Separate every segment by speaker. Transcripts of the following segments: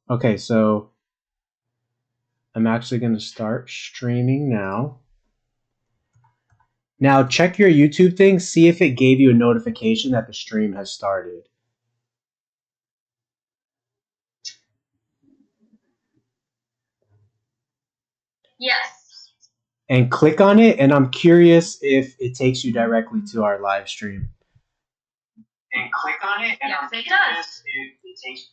Speaker 1: Okay, so I'm actually going to start streaming now. Now check your YouTube thing, see if it gave you a notification that the stream has started.
Speaker 2: Yes.
Speaker 1: And click on it, and I'm curious if it takes you directly to our live stream.
Speaker 2: And click on it, and yes, it does.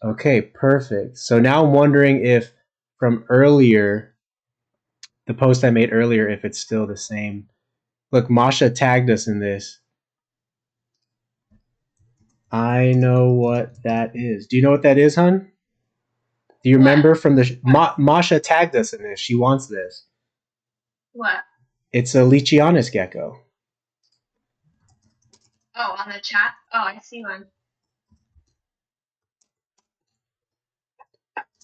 Speaker 1: Okay, perfect. So now I'm wondering if from earlier, the post I made earlier, if it's still the same. Look, Masha tagged us in this. I know what that is. Do you know what that is, hun? Do you remember from the Masha tagged us in this? She wants this.
Speaker 2: What?
Speaker 1: It's a Lichianus gecko.
Speaker 2: Oh, on the chat? Oh, I see one.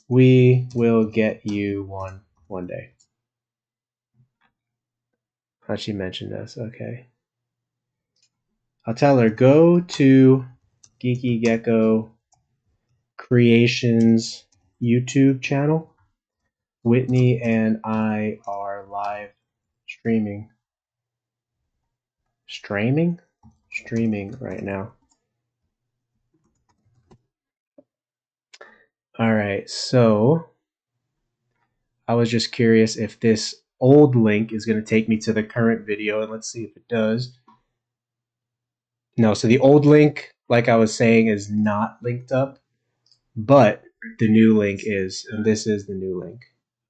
Speaker 1: We will get you one day. Oh, she mentioned us. Okay. I'll tell her, go to Geeky Gecko Creations YouTube channel. Whitney and I are live streaming. Streaming right now. All right, so I was just curious if this old link is going to take me to the current video, and let's see if it does. No, so the old link, like I was saying, is not linked up, but the new link is, and this is the new link.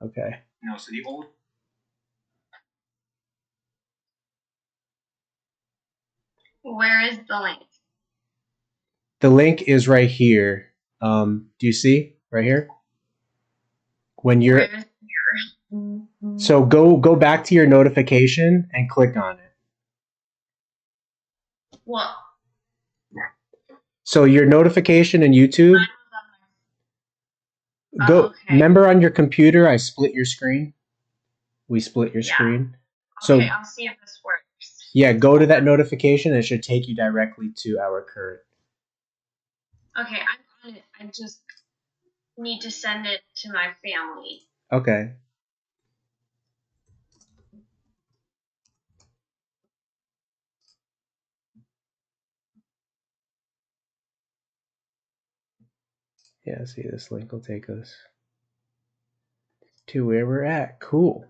Speaker 1: Okay.
Speaker 2: No, so the old. Where is the link?
Speaker 1: The link is right here. Do you see right here? When you're so go back to your notification and click on it.
Speaker 2: What?
Speaker 1: So your notification in YouTube. Go.
Speaker 2: Okay.
Speaker 1: Remember on your computer, I split your screen. We split your screen. So
Speaker 2: okay, I'll see if this works.
Speaker 1: Yeah, go to that notification. It should take you directly to our current.
Speaker 2: Okay, I'm on it. I just need to send it to my family.
Speaker 1: Okay. Yeah, see, this link will take us to where we're at. Cool.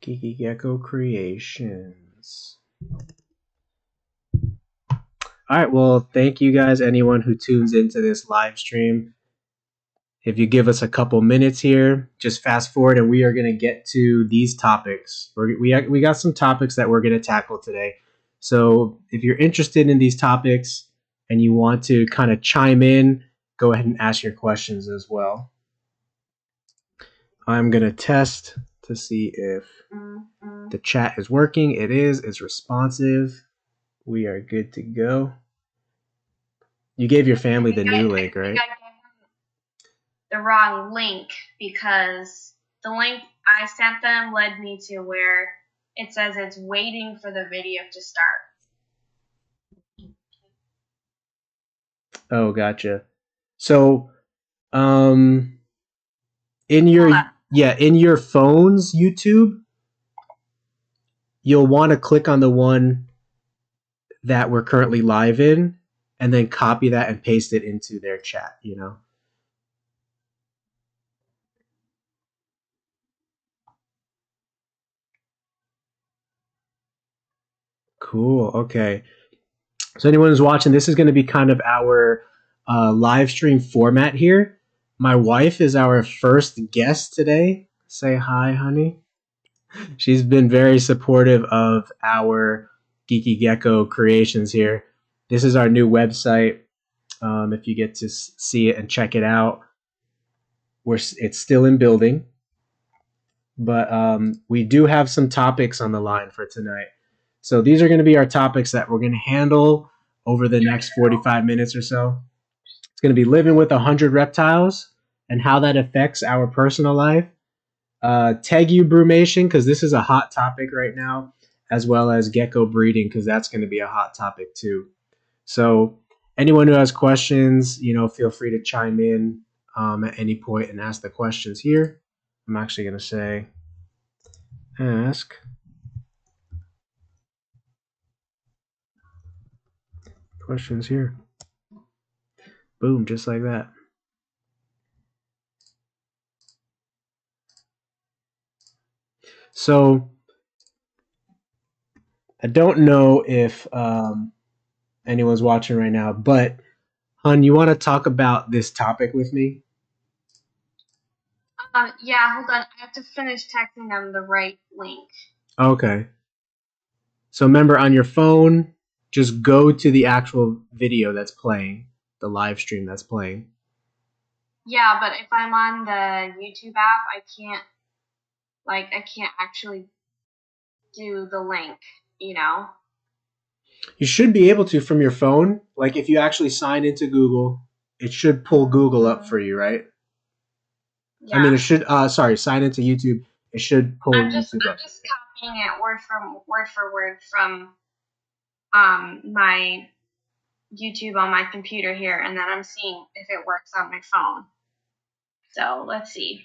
Speaker 1: Geeky Gecko Creations. All right, well, thank you guys, anyone who tunes into this live stream. If you give us a couple minutes here, just fast forward, and we are going to get to these topics. We got some topics that we're going to tackle today. So if you're interested in these topics and you want to kind of chime in, go ahead and ask your questions as well. I'm going to test to see if the chat is working. It is. It's responsive. We are good to go. You gave your family the new link, right?
Speaker 2: The wrong link, because the link I sent them led me to where it says it's waiting for the video to start.
Speaker 1: Oh, gotcha. So, in your phone's YouTube, you'll want to click on the one that we're currently live in, and then copy that and paste it into their chat, you know? Cool. Okay. So anyone who's watching, this is going to be kind of our live stream format here. My wife is our first guest today. Say hi, honey. She's been very supportive of our Geeky Gecko creations here. This is our new website. If you get to see it and check it out, it's still in building. But we do have some topics on the line for tonight. So these are going to be our topics that we're going to handle over the next 45 minutes or so. It's going to be living with 100 reptiles, and how that affects our personal life. Tegu brumation, because this is a hot topic right now, as well as gecko breeding, because that's going to be a hot topic too. So, anyone who has questions, feel free to chime in at any point and ask the questions here. I'm actually going to say ask questions here. Boom, just like that. So, I don't know if anyone's watching right now, but Hun, you want to talk about this topic with me?
Speaker 2: Yeah, hold on. I have to finish texting them the right link.
Speaker 1: Okay. So remember, on your phone, just go to the actual video that's playing, the live stream that's playing.
Speaker 2: Yeah, but if I'm on the YouTube app, I can't actually do the link, you know?
Speaker 1: You should be able to from your phone. Like if you actually sign into Google, it should pull Google up for you, right? I mean,
Speaker 2: Yeah.
Speaker 1: it should. Sorry, sign into YouTube. It should pull
Speaker 2: I'm
Speaker 1: YouTube up.
Speaker 2: just copying it word for word from my YouTube on my computer here, and then I'm seeing if it works on my phone. So let's see.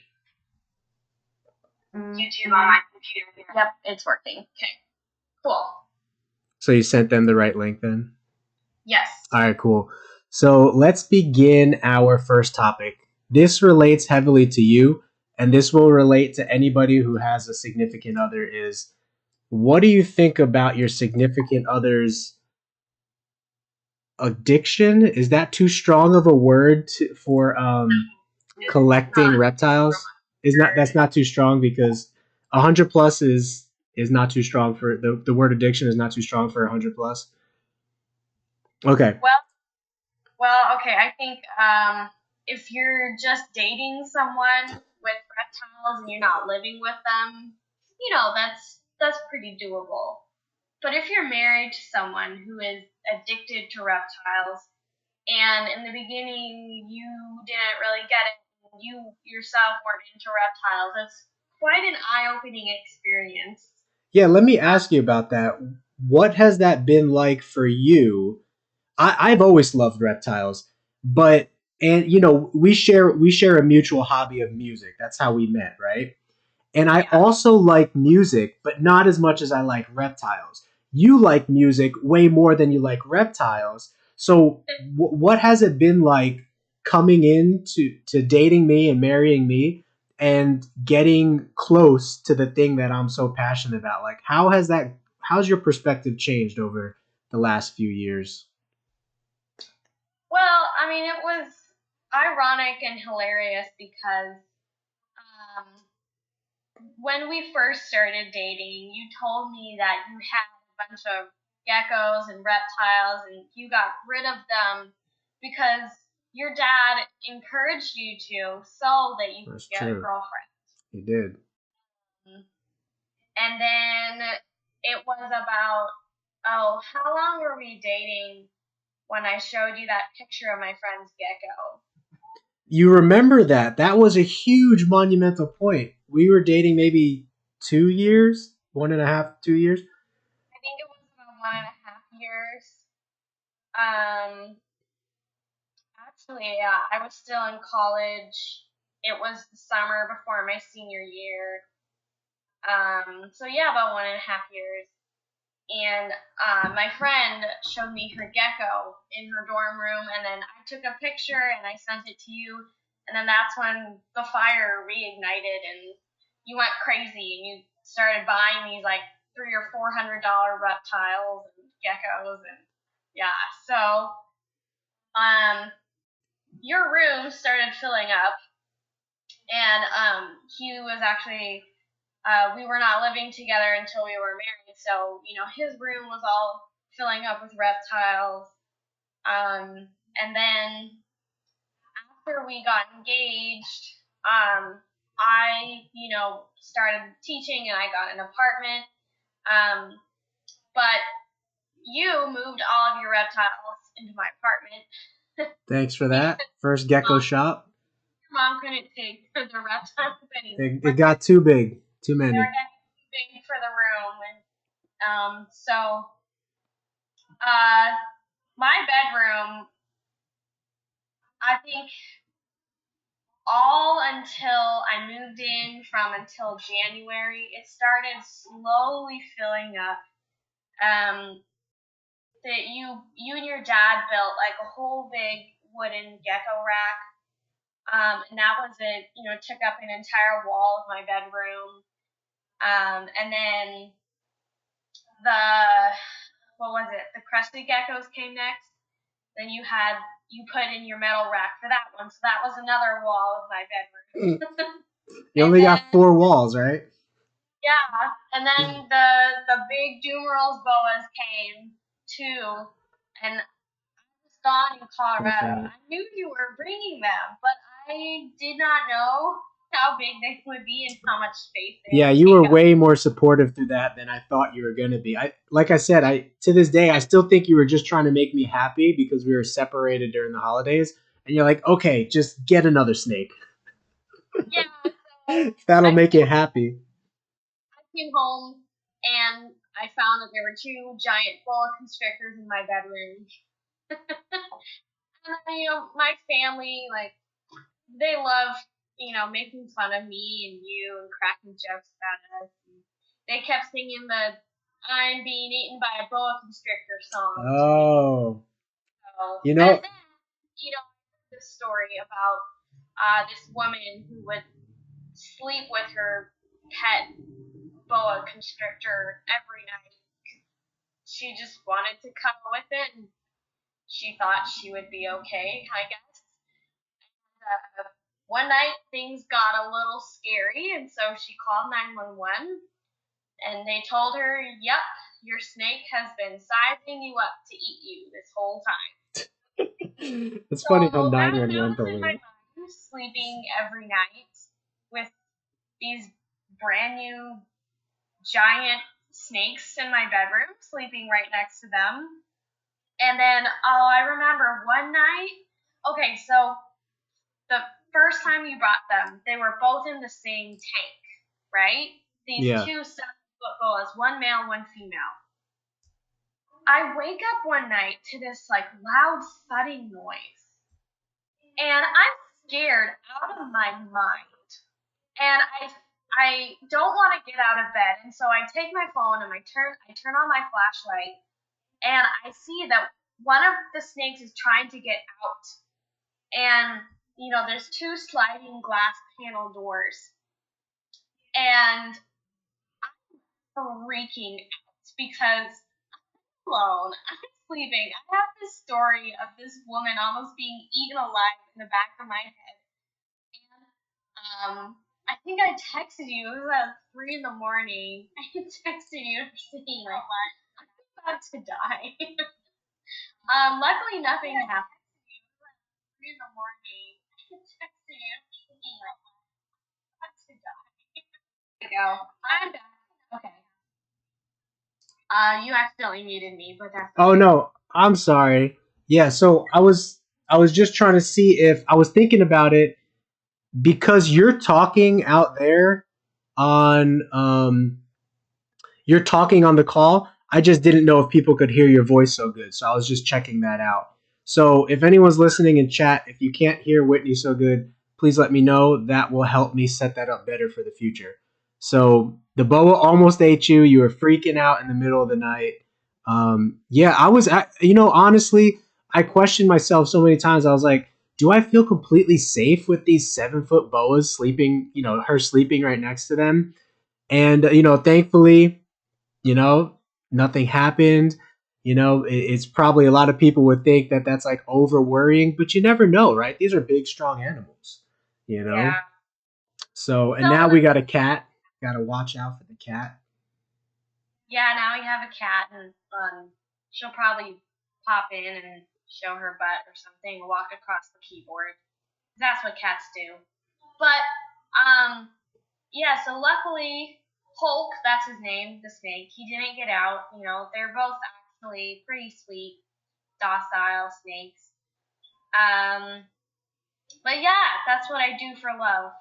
Speaker 2: YouTube on my computer here. Yep, it's working. Okay, cool.
Speaker 1: So you sent them the right link then?
Speaker 2: Yes.
Speaker 1: All right, cool. So let's begin our first topic. This relates heavily to you, and this will relate to anybody who has a significant other. Is what do you think about your significant other's addiction? Is that too strong of a word for collecting reptiles? Is not That's not too strong because 100 plus is not too strong for the word addiction is not too strong for 100 plus. Okay.
Speaker 2: Well, okay. I think if you're just dating someone with reptiles and you're not living with them, that's pretty doable. But if you're married to someone who is addicted to reptiles, and in the beginning you didn't really get it, and you yourself weren't into reptiles, it's quite an eye-opening experience.
Speaker 1: Yeah, let me ask you about that. What has that been like for you? I've always loved reptiles, but and we share a mutual hobby of music. That's how we met, right? And I
Speaker 2: Yeah.
Speaker 1: also like music, but not as much as I like reptiles. You like music way more than you like reptiles. So, what has it been like coming in to dating me and marrying me and getting close to the thing that I'm so passionate about? Like, how's your perspective changed over the last few years?
Speaker 2: Well, I mean, it was ironic and hilarious because um, when we first started dating, you told me that you had a bunch of geckos and reptiles and you got rid of them because your dad encouraged you to so that you
Speaker 1: That's
Speaker 2: could get a
Speaker 1: true.
Speaker 2: girlfriend.
Speaker 1: You did.
Speaker 2: And then it was about, oh, how long were we dating when I showed you that picture of my friend's gecko?
Speaker 1: You remember that? That was a huge monumental point. We were dating maybe 2 years, 1.5, 2 years.
Speaker 2: I think it was about 1.5 years. Um, Actually, yeah, I was still in college. It was the summer before my senior year. So yeah, about 1.5 years. And my friend showed me her gecko in her dorm room, and then I took a picture and I sent it to you, and then that's when the fire reignited, and you went crazy, and you started buying these like $300 or $400 reptiles and geckos, and yeah, so um, your room started filling up, and he was actually we were not living together until we were married, so his room was all filling up with reptiles. And then after we got engaged, I started teaching and I got an apartment. Um, but you moved all of your reptiles into my apartment.
Speaker 1: Thanks for that. First gecko shop.
Speaker 2: Mom couldn't take for the reptiles anymore.
Speaker 1: It got too big, too
Speaker 2: They
Speaker 1: many.
Speaker 2: were getting too big for the room, and so my bedroom, I think all until I moved in until January, it started slowly filling up. That you and your dad built like a whole big wooden gecko rack. And that was it, took up an entire wall of my bedroom. And then what was it? The crested geckos came next. Then you put in your metal rack for that one. So that was another wall of my bedroom.
Speaker 1: You only got 4 walls, right?
Speaker 2: Yeah. And then the big Doomerals boas came too. And I was gone in Colorado. I knew you were bringing them, but I did not know how big they would be and how much space they would
Speaker 1: you were
Speaker 2: take up.
Speaker 1: way more supportive through that than I thought you were going to be. Like I said, to this day I still think you were just trying to make me happy because we were separated during the holidays, and you're like, okay, just get another snake.
Speaker 2: Yeah, so
Speaker 1: that'll make you happy.
Speaker 2: I came home and I found that there were 2 giant boa constrictors in my bedroom. And my family, like, they love, making fun of me and you and cracking jokes about us. And they kept singing the "I'm being eaten by a boa constrictor" song.
Speaker 1: Oh.
Speaker 2: So,
Speaker 1: You know,
Speaker 2: and then, this story about this woman who would sleep with her pet boa constrictor every night. She just wanted to cuddle with it, and she thought she would be okay, I guess. One night things got a little scary, and so she called 911, and they told her, "Yep, your snake has been sizing you up to eat you this whole time."
Speaker 1: It's
Speaker 2: So
Speaker 1: funny how
Speaker 2: that
Speaker 1: 911
Speaker 2: was
Speaker 1: told
Speaker 2: in
Speaker 1: her
Speaker 2: my
Speaker 1: that.
Speaker 2: mind, sleeping every night with these brand new giant snakes in my bedroom, sleeping right next to them. And then, I remember one night. Okay, so the first time you brought them, they were both in the same tank, right? These
Speaker 1: Yeah.
Speaker 2: 2 7-foot boas, one male, one female. I wake up one night to this like loud thudding noise, and I'm scared out of my mind. And I don't want to get out of bed, and so I take my phone and I turn on my flashlight, and I see that one of the snakes is trying to get out. And, there's 2 sliding glass panel doors. And I'm freaking out because I'm alone. I'm sleeping. I have this story of this woman almost being eaten alive in the back of my head. And I think I texted you. It was at 3 in the morning. I texted you saying, like, I'm about to die. Luckily, nothing happened. 3 in the morning. I texted you saying, like, I'm about to die. There you go. I'm back. Okay. You accidentally muted me, but that's okay.
Speaker 1: Oh no, I'm sorry. Yeah, so I was just trying to see if I was thinking about it because you're talking out there on you're talking on the call. I just didn't know if people could hear your voice so good. So I was just checking that out. So if anyone's listening in chat, if you can't hear Whitney so good, please let me know. That will help me set that up better for the future. So the boa almost ate you. You were freaking out in the middle of the night. Yeah, I was, honestly, I questioned myself so many times. I was like, do I feel completely safe with these 7-foot boas sleeping, her sleeping right next to them? And, thankfully, you know nothing happened. It's probably a lot of people would think that that's like over worrying, but you never know, right? These are big strong animals.
Speaker 2: Yeah.
Speaker 1: So, and now we got a cat. Got to watch out for the cat.
Speaker 2: Yeah, now we have a cat, and she'll probably pop in and show her butt or something, walk across the keyboard. That's what cats do. But yeah, so luckily Hulk, that's his name, the snake, he didn't get out. They're both actually pretty sweet, docile snakes. But yeah, that's what I do for love.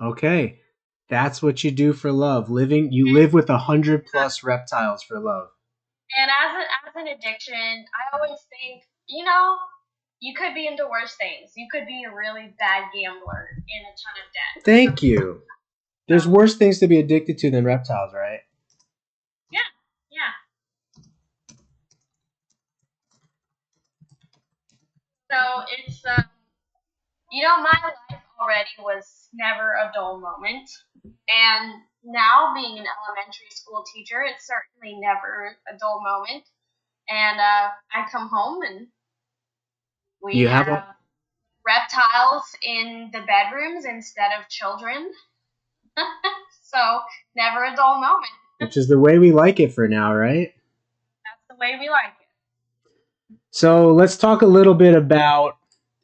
Speaker 1: Okay. That's what you do for love. You live with 100+ reptiles for love.
Speaker 2: And as an addiction, I always think, you know, you could be into worse things. You could be a really bad gambler in a ton of debt or
Speaker 1: Thank
Speaker 2: something.
Speaker 1: you.
Speaker 2: So
Speaker 1: There's worse things to be addicted to than reptiles, right?
Speaker 2: yeah, yeah. So it's my life already was never a dull moment, and now being an elementary school teacher, it's certainly never a dull moment. And I come home and we
Speaker 1: You have a,
Speaker 2: have reptiles in the bedrooms instead of children. So never a dull moment.
Speaker 1: which is the way we like it for now, right?
Speaker 2: That's the way we like it.
Speaker 1: So let's talk a little bit about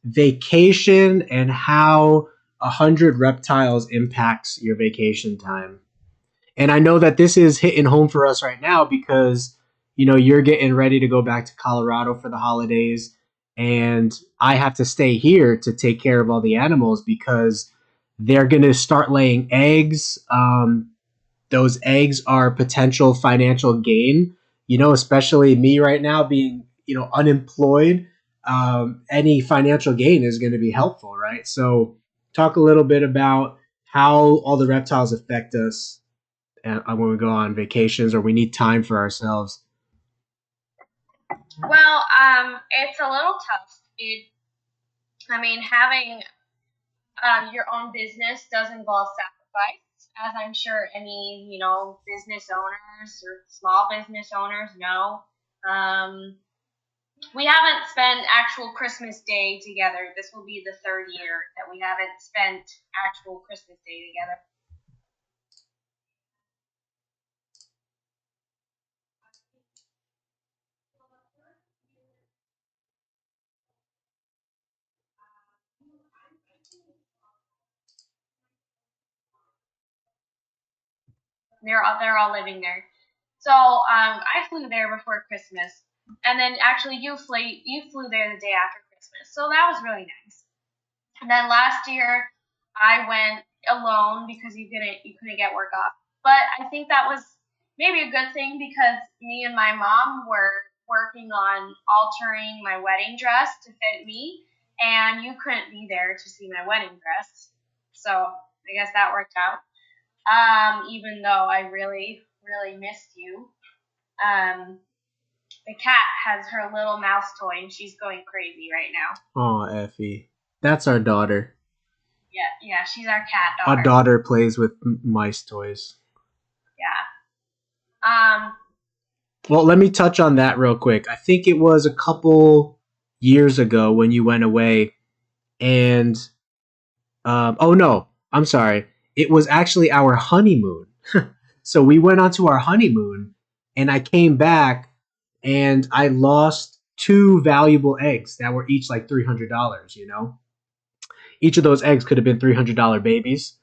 Speaker 1: vacation and how 100 reptiles impacts your vacation time. And I know that this is hitting home for us right now because you're getting ready to go back to Colorado for the holidays, and I have to stay here to take care of all the animals because they're going to start laying eggs. Those eggs are potential financial gain. Especially me right now being unemployed. Any financial gain is going to be helpful, right? So, talk a little bit about how all the reptiles affect us when we go on vacations or we need time for ourselves.
Speaker 2: Well, it's a little tough. Having your own business does involve sacrifice, as I'm sure any business owners or small business owners know. Um, we haven't spent actual Christmas Day together. This will be the third year that we haven't spent actual Christmas Day together. They're all living there. So I flew there before Christmas, and then actually you flew there the day after Christmas. So that was really nice. And then last year I went alone because you couldn't get work off. But I think that was maybe a good thing because me and my mom were working on altering my wedding dress to fit me, and you couldn't be there to see my wedding dress. So I guess that worked out. Even though I really, really missed you. Um, the cat has her little mouse toy and she's going crazy right now.
Speaker 1: Oh, Effie. That's our daughter.
Speaker 2: Yeah, yeah, she's our cat
Speaker 1: Our
Speaker 2: daughter.
Speaker 1: daughter plays with mice toys.
Speaker 2: Yeah. Um,
Speaker 1: Well, let me touch on that real quick. I think it was a couple years ago when you went away, and oh no, I'm sorry. It was actually our honeymoon. So we went on to our honeymoon, and I came back, and I lost two valuable eggs that were each like $300. Each of those eggs could have been $300 babies.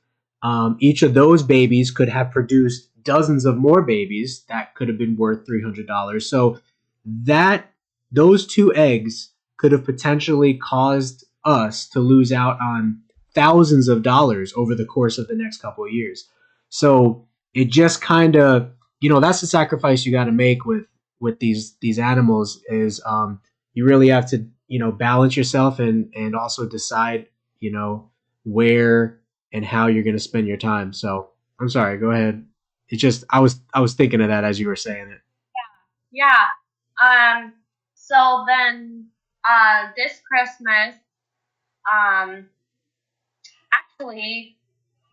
Speaker 1: Each of those babies could have produced dozens of more babies that could have been worth $300. So that those two eggs could have potentially caused us to lose out on thousands of dollars over the course of the next couple of years. So it just kind of, that's the sacrifice you got to make with these animals is you really have to balance yourself and also decide where and how you're going to spend your time. So I'm sorry, go ahead. It's just I was thinking of that as you were saying it.
Speaker 2: yeah. So then, this Christmas, um, actually,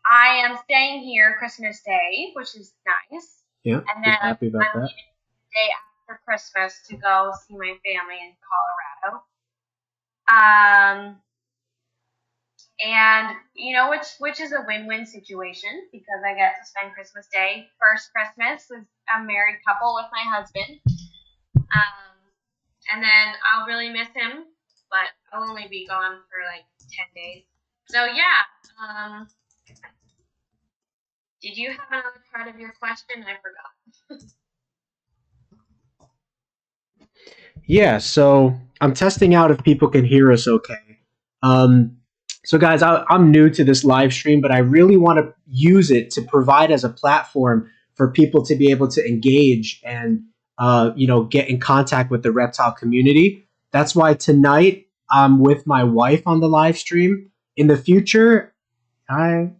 Speaker 2: I am staying here Christmas Day, which is nice.
Speaker 1: Yeah,
Speaker 2: And
Speaker 1: be
Speaker 2: then
Speaker 1: happy about
Speaker 2: I'm
Speaker 1: that.
Speaker 2: leaving the day after Christmas to go see my family in Colorado. Um, and which is a win-win situation because I get to spend Christmas Day first Christmas as a married couple with my husband, and then I'll really miss him, but I'll only be gone for like 10 days. So yeah, did you have another part of your question? I forgot.
Speaker 1: Yeah, so I'm testing out if people can hear us okay. Um, so, guys, I'm new to this live stream, but I really want to use it to provide as a platform for people to be able to engage and get in contact with the reptile community. That's why tonight I'm with my wife on the live stream. In the future, I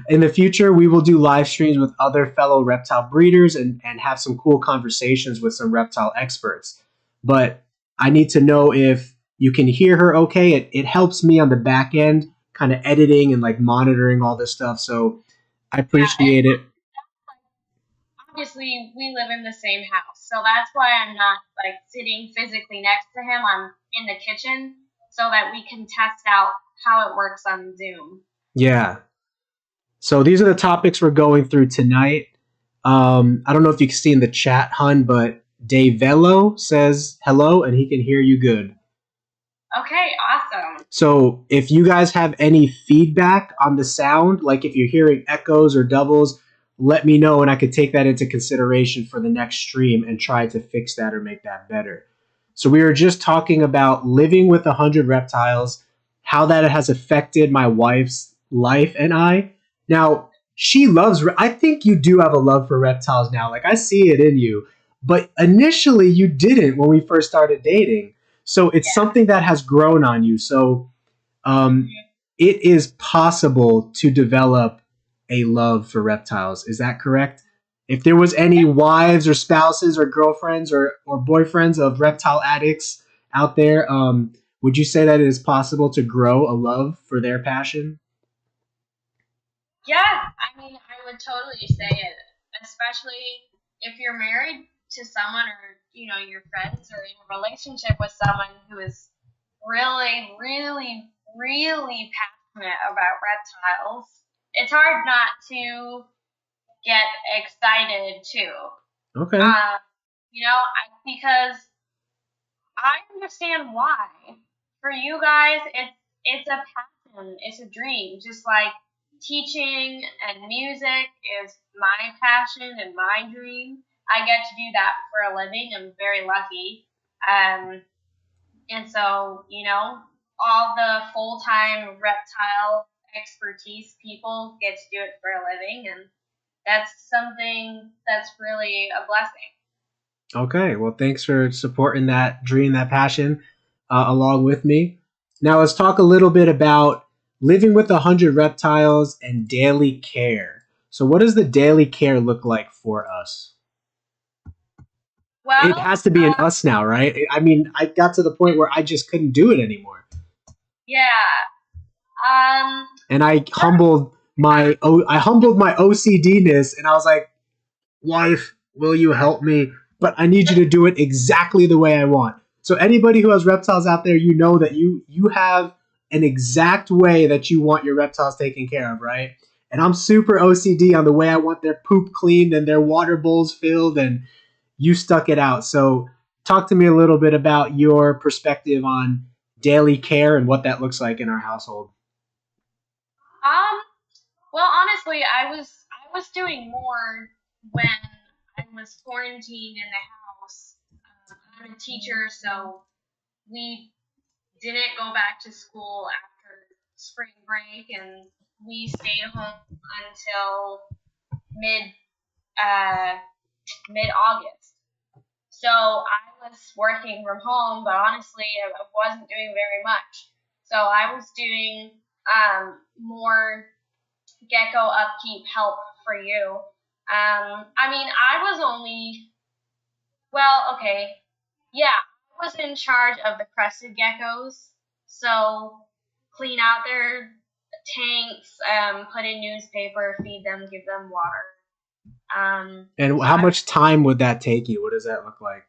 Speaker 1: in the future, we will do live streams with other fellow reptile breeders and have some cool conversations with some reptile experts. But I need to know if you can hear her okay. It helps me on the back end, kind of editing and like monitoring all this stuff. So I
Speaker 2: Yeah, and
Speaker 1: appreciate it.
Speaker 2: obviously we live in the same house, so that's why I'm not like sitting physically next to him. I'm in the kitchen so that we can test out how it works on Zoom.
Speaker 1: Yeah. So these are the topics we're going through tonight. I don't know if you can see in the chat, hun, but Davello says hello and he can hear you good.
Speaker 2: Okay, awesome.
Speaker 1: So if you guys have any feedback on the sound, like if you're hearing echoes or doubles, let me know and I could take that into consideration for the next stream and try to fix that or make that better. So we were just talking about living with 100 reptiles, how that has affected my wife's life and I. Now, she loves, I think you do have a love for reptiles now. Like I see it in you. But initially you didn't when we first started dating. So it's
Speaker 2: Yeah.
Speaker 1: something that has grown on you. So it is possible to develop a love for reptiles. Is that correct? If there was any wives or spouses or girlfriends or boyfriends of reptile addicts out there, would you say that it is possible to grow a love for their passion?
Speaker 2: Yeah, I mean, I would totally say it, especially if you're married to someone or, your friends or in a relationship with someone who is really, really, really passionate about reptiles. It's hard not to get excited too.
Speaker 1: Okay.
Speaker 2: Because I understand why. For you guys, it's a passion, it's a dream. Just like teaching and music is my passion and my dream. I get to do that for a living. I'm very lucky. And so, all the full time reptile expertise people get to do it for a living, and that's something that's really a blessing.
Speaker 1: Okay. Well, thanks for supporting that dream, that passion, along with me. Now, let's talk a little bit about living with 100 reptiles and daily care. So, what does the daily care look like for us? It
Speaker 2: Well,
Speaker 1: has to be an us now, right? I mean, I got to the point where I just couldn't do it anymore.
Speaker 2: yeah.
Speaker 1: And I humbled my OCD-ness and I was like, wife, will you help me? But I need you to do it exactly the way I want. So anybody who has reptiles out there, you know that you have an exact way that you want your reptiles taken care of, right? And I'm super OCD on the way I want their poop cleaned and their water bowls filled, and you stuck it out. So talk to me a little bit about your perspective on daily care and what that looks like in our household.
Speaker 2: Um, well, honestly, I was doing more when I was quarantined in the house. I'm a teacher, so we didn't go back to school after spring break, and we stayed home until mid uh, mid August. So I was working from home, but honestly, I wasn't doing very much. So I was doing more gecko upkeep help for you. I mean, I was only, well, okay, yeah, I was in charge of the crested geckos. So clean out their tanks, put in newspaper, feed them, give them water.
Speaker 1: And
Speaker 2: So
Speaker 1: how much time would that take you? What does that look like?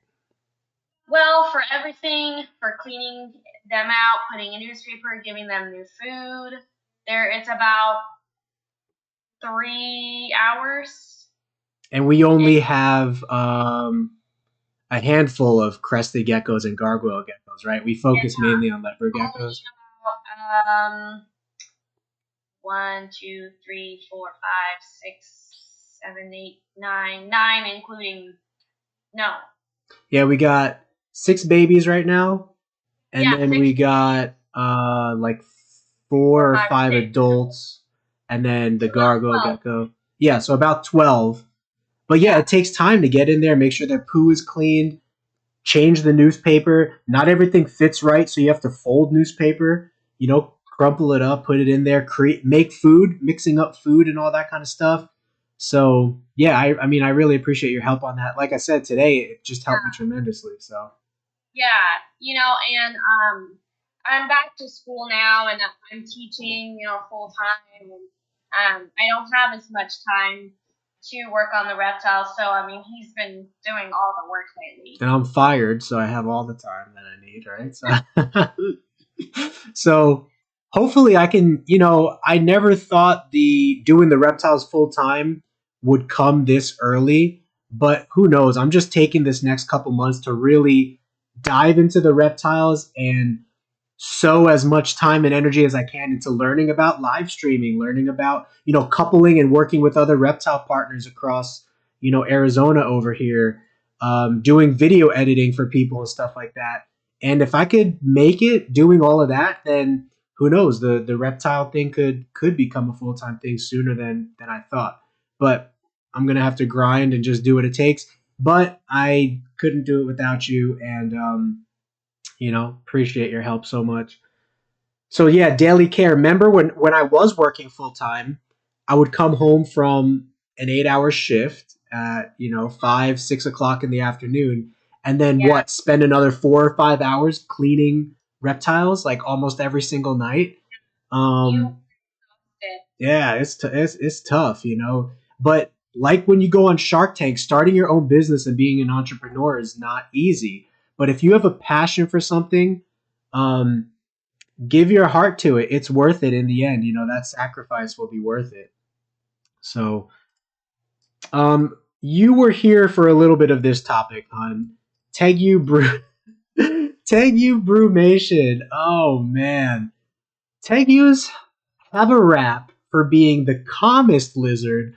Speaker 2: well, for everything, for cleaning them out, putting in newspaper, giving them new food, it's about 3 hours.
Speaker 1: And we only have a handful of crested geckos and gargoyle geckos, right? We focus
Speaker 2: Yeah,
Speaker 1: mainly on leopard
Speaker 2: only
Speaker 1: geckos.
Speaker 2: about 1, 2, 3, 4, 5, 6, 7, 8, 9, including no,
Speaker 1: Yeah, we got 6 babies right now, and
Speaker 2: yeah,
Speaker 1: then
Speaker 2: six.
Speaker 1: we got like four
Speaker 2: Four,
Speaker 1: or
Speaker 2: five,
Speaker 1: five
Speaker 2: six.
Speaker 1: adults, and then the
Speaker 2: So about
Speaker 1: gargoyle
Speaker 2: 12.
Speaker 1: gecko. Yeah, so about 12. But yeah,
Speaker 2: Yeah.
Speaker 1: it takes time to get in there, make sure their poo is cleaned, change the newspaper. Not everything fits right, so you have to fold newspaper, crumple it up, put it in there, make food, mixing up food and all that kind of stuff. So yeah, I mean, I really appreciate your help on that. Like I said today, it just helped me tremendously. So
Speaker 2: Yeah, and I'm back to school now, and I'm teaching, full time, and I don't have as much time to work on the reptiles. So I mean, he's been doing all the work lately.
Speaker 1: and I'm fired, so I have all the time that I need, right? So hopefully I can, I never thought the doing the reptiles full time would come this early, but who knows? I'm just taking this next couple months to really dive into the reptiles and sow as much time and energy as I can into learning about live streaming, learning about, coupling and working with other reptile partners across, Arizona over here, doing video editing for people and stuff like that. And if I could make it doing all of that, then who knows? The reptile thing could become a full time thing sooner than I thought. But I'm gonna have to grind and just do what it takes. But I couldn't do it without you, and appreciate your help so much. So yeah, daily care. Remember when I was working full time, I would come home from an 8 hour shift at 5, 6 o'clock in the afternoon, and then
Speaker 2: Yeah,
Speaker 1: what? Spend another 4 or 5 hours cleaning reptiles like almost every single night.
Speaker 2: you
Speaker 1: Um,
Speaker 2: did.
Speaker 1: yeah, it's tough, But like when you go on Shark Tank, starting your own business and being an entrepreneur is not easy. But if you have a passion for something, um, give your heart to it. It's worth it in the end. That sacrifice will be worth it. So, you were here for a little bit of this topic, hon. Tegu Brew, Tegu Brumation. Oh man, Tegus have a rap for being the calmest lizard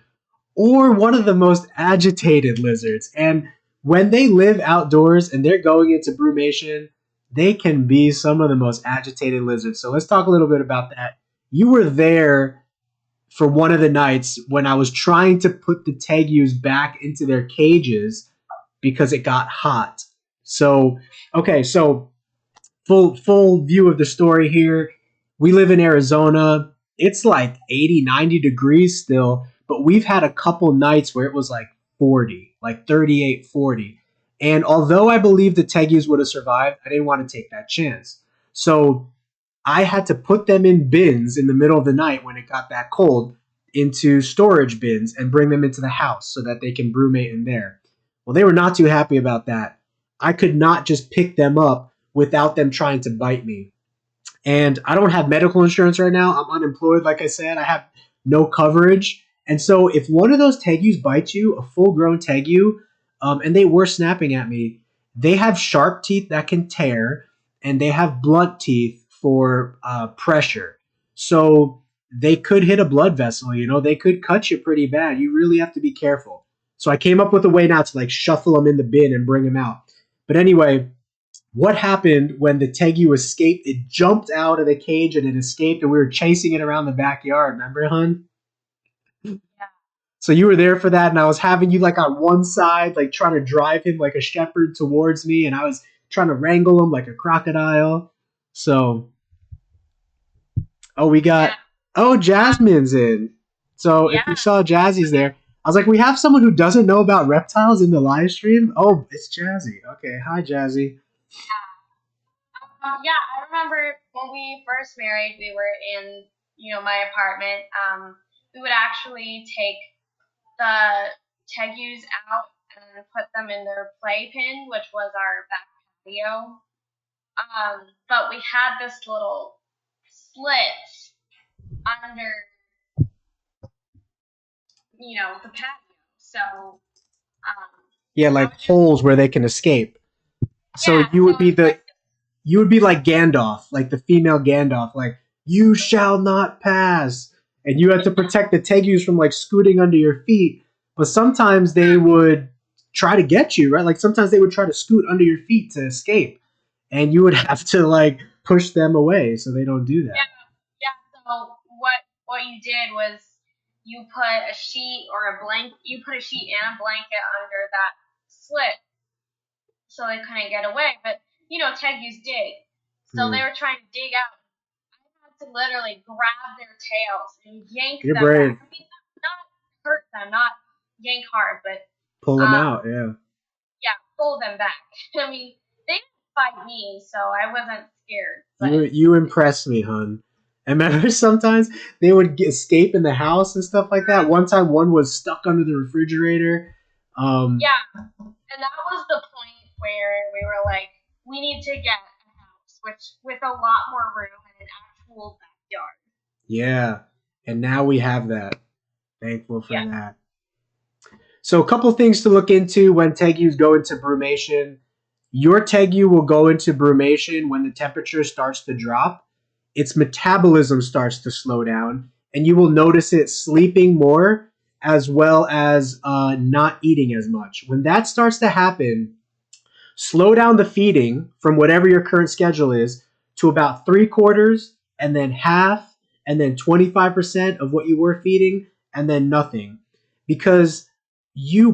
Speaker 1: or one of the most agitated lizards. And when they live outdoors and they're going into brumation, they can be some of the most agitated lizards. So let's talk a little bit about that. You were there for one of the nights when I was trying to put the tegus back into their cages because it got hot. So, okay, so full view of the story here. We live in Arizona. It's like 80, 90 degrees still, but we've had a couple nights where it was like 40, like 38, 40. And although I believe the Tegus would have survived, I didn't want to take that chance. So I had to put them in bins in the middle of the night when it got that cold into storage bins and bring them into the house so that they can brumate in there. Well, they were not too happy about that. I could not just pick them up without them trying to bite me. And I don't have medical insurance right now. I'm unemployed, like I said. I have no coverage. And so if one of those tegus bites you, a full grown tegu, and they were snapping at me, they have sharp teeth that can tear, and they have blunt teeth for pressure. So they could hit a blood vessel, they could cut you pretty bad. You really have to be careful. So I came up with a way now to like shuffle them in the bin and bring them out. But anyway, what happened when the Tegu escaped? It jumped out of the cage and it escaped, and we were chasing it around the backyard. Remember, hun?
Speaker 2: Yeah.
Speaker 1: So you were there for that, and I was having you like on one side, like trying to drive him like a shepherd towards me, and I was trying to wrangle him like a crocodile. So, oh, we
Speaker 2: Yeah.
Speaker 1: got, oh, Jasmine's in. So if you
Speaker 2: Yeah.
Speaker 1: saw Jazzy's there, I was like, we have someone who doesn't know about reptiles in the live stream. Oh, it's Jazzy. Okay, hi, Jazzy.
Speaker 2: Yeah, I remember when we first married, we were in, my apartment. We would actually take the tegus out and put them in their playpen, which was our back patio. But we had this little slit under, the patio. So,
Speaker 1: Yeah,
Speaker 2: I
Speaker 1: like
Speaker 2: would just,
Speaker 1: holes where they can escape. So
Speaker 2: yeah,
Speaker 1: you
Speaker 2: so
Speaker 1: would be like Gandalf, like the female Gandalf, like you shall not pass, and you had to protect the Tegus from like scooting under your feet. But sometimes they would try to get you, right? Like sometimes they would try to scoot under your feet to escape, and you would have to like push them away so they don't do
Speaker 2: yeah,
Speaker 1: that.
Speaker 2: what you did was you put a sheet or a blanket. You put a sheet and a blanket under that slit, so they couldn't get away. But Tegus dig, so they were trying to dig out. I had to literally grab their tails and yank
Speaker 1: You're
Speaker 2: them
Speaker 1: brave.
Speaker 2: back. I mean, not hurt them, not yank hard, but
Speaker 1: Pull them out. Yeah.
Speaker 2: Yeah, pull them back. I mean, they didn't fight me, so I wasn't scared. But
Speaker 1: You impress me, hun. And remember, sometimes they would escape in the house and stuff like that. One time, one was stuck under the refrigerator.
Speaker 2: Yeah, and that was the point where we were like, we need to get a house, which with a lot more room and an actual backyard.
Speaker 1: Yeah, and now we have that. Thankful for that. So, a couple things to look into when tegus go into brumation. Your tegu will go into brumation when the temperature starts to drop. Its metabolism starts to slow down, and you will notice it sleeping more as well as not eating as much. When that starts to happen, slow down the feeding from whatever your current schedule is to about 3/4, and then half, and then 25% of what you were feeding, and then nothing. Because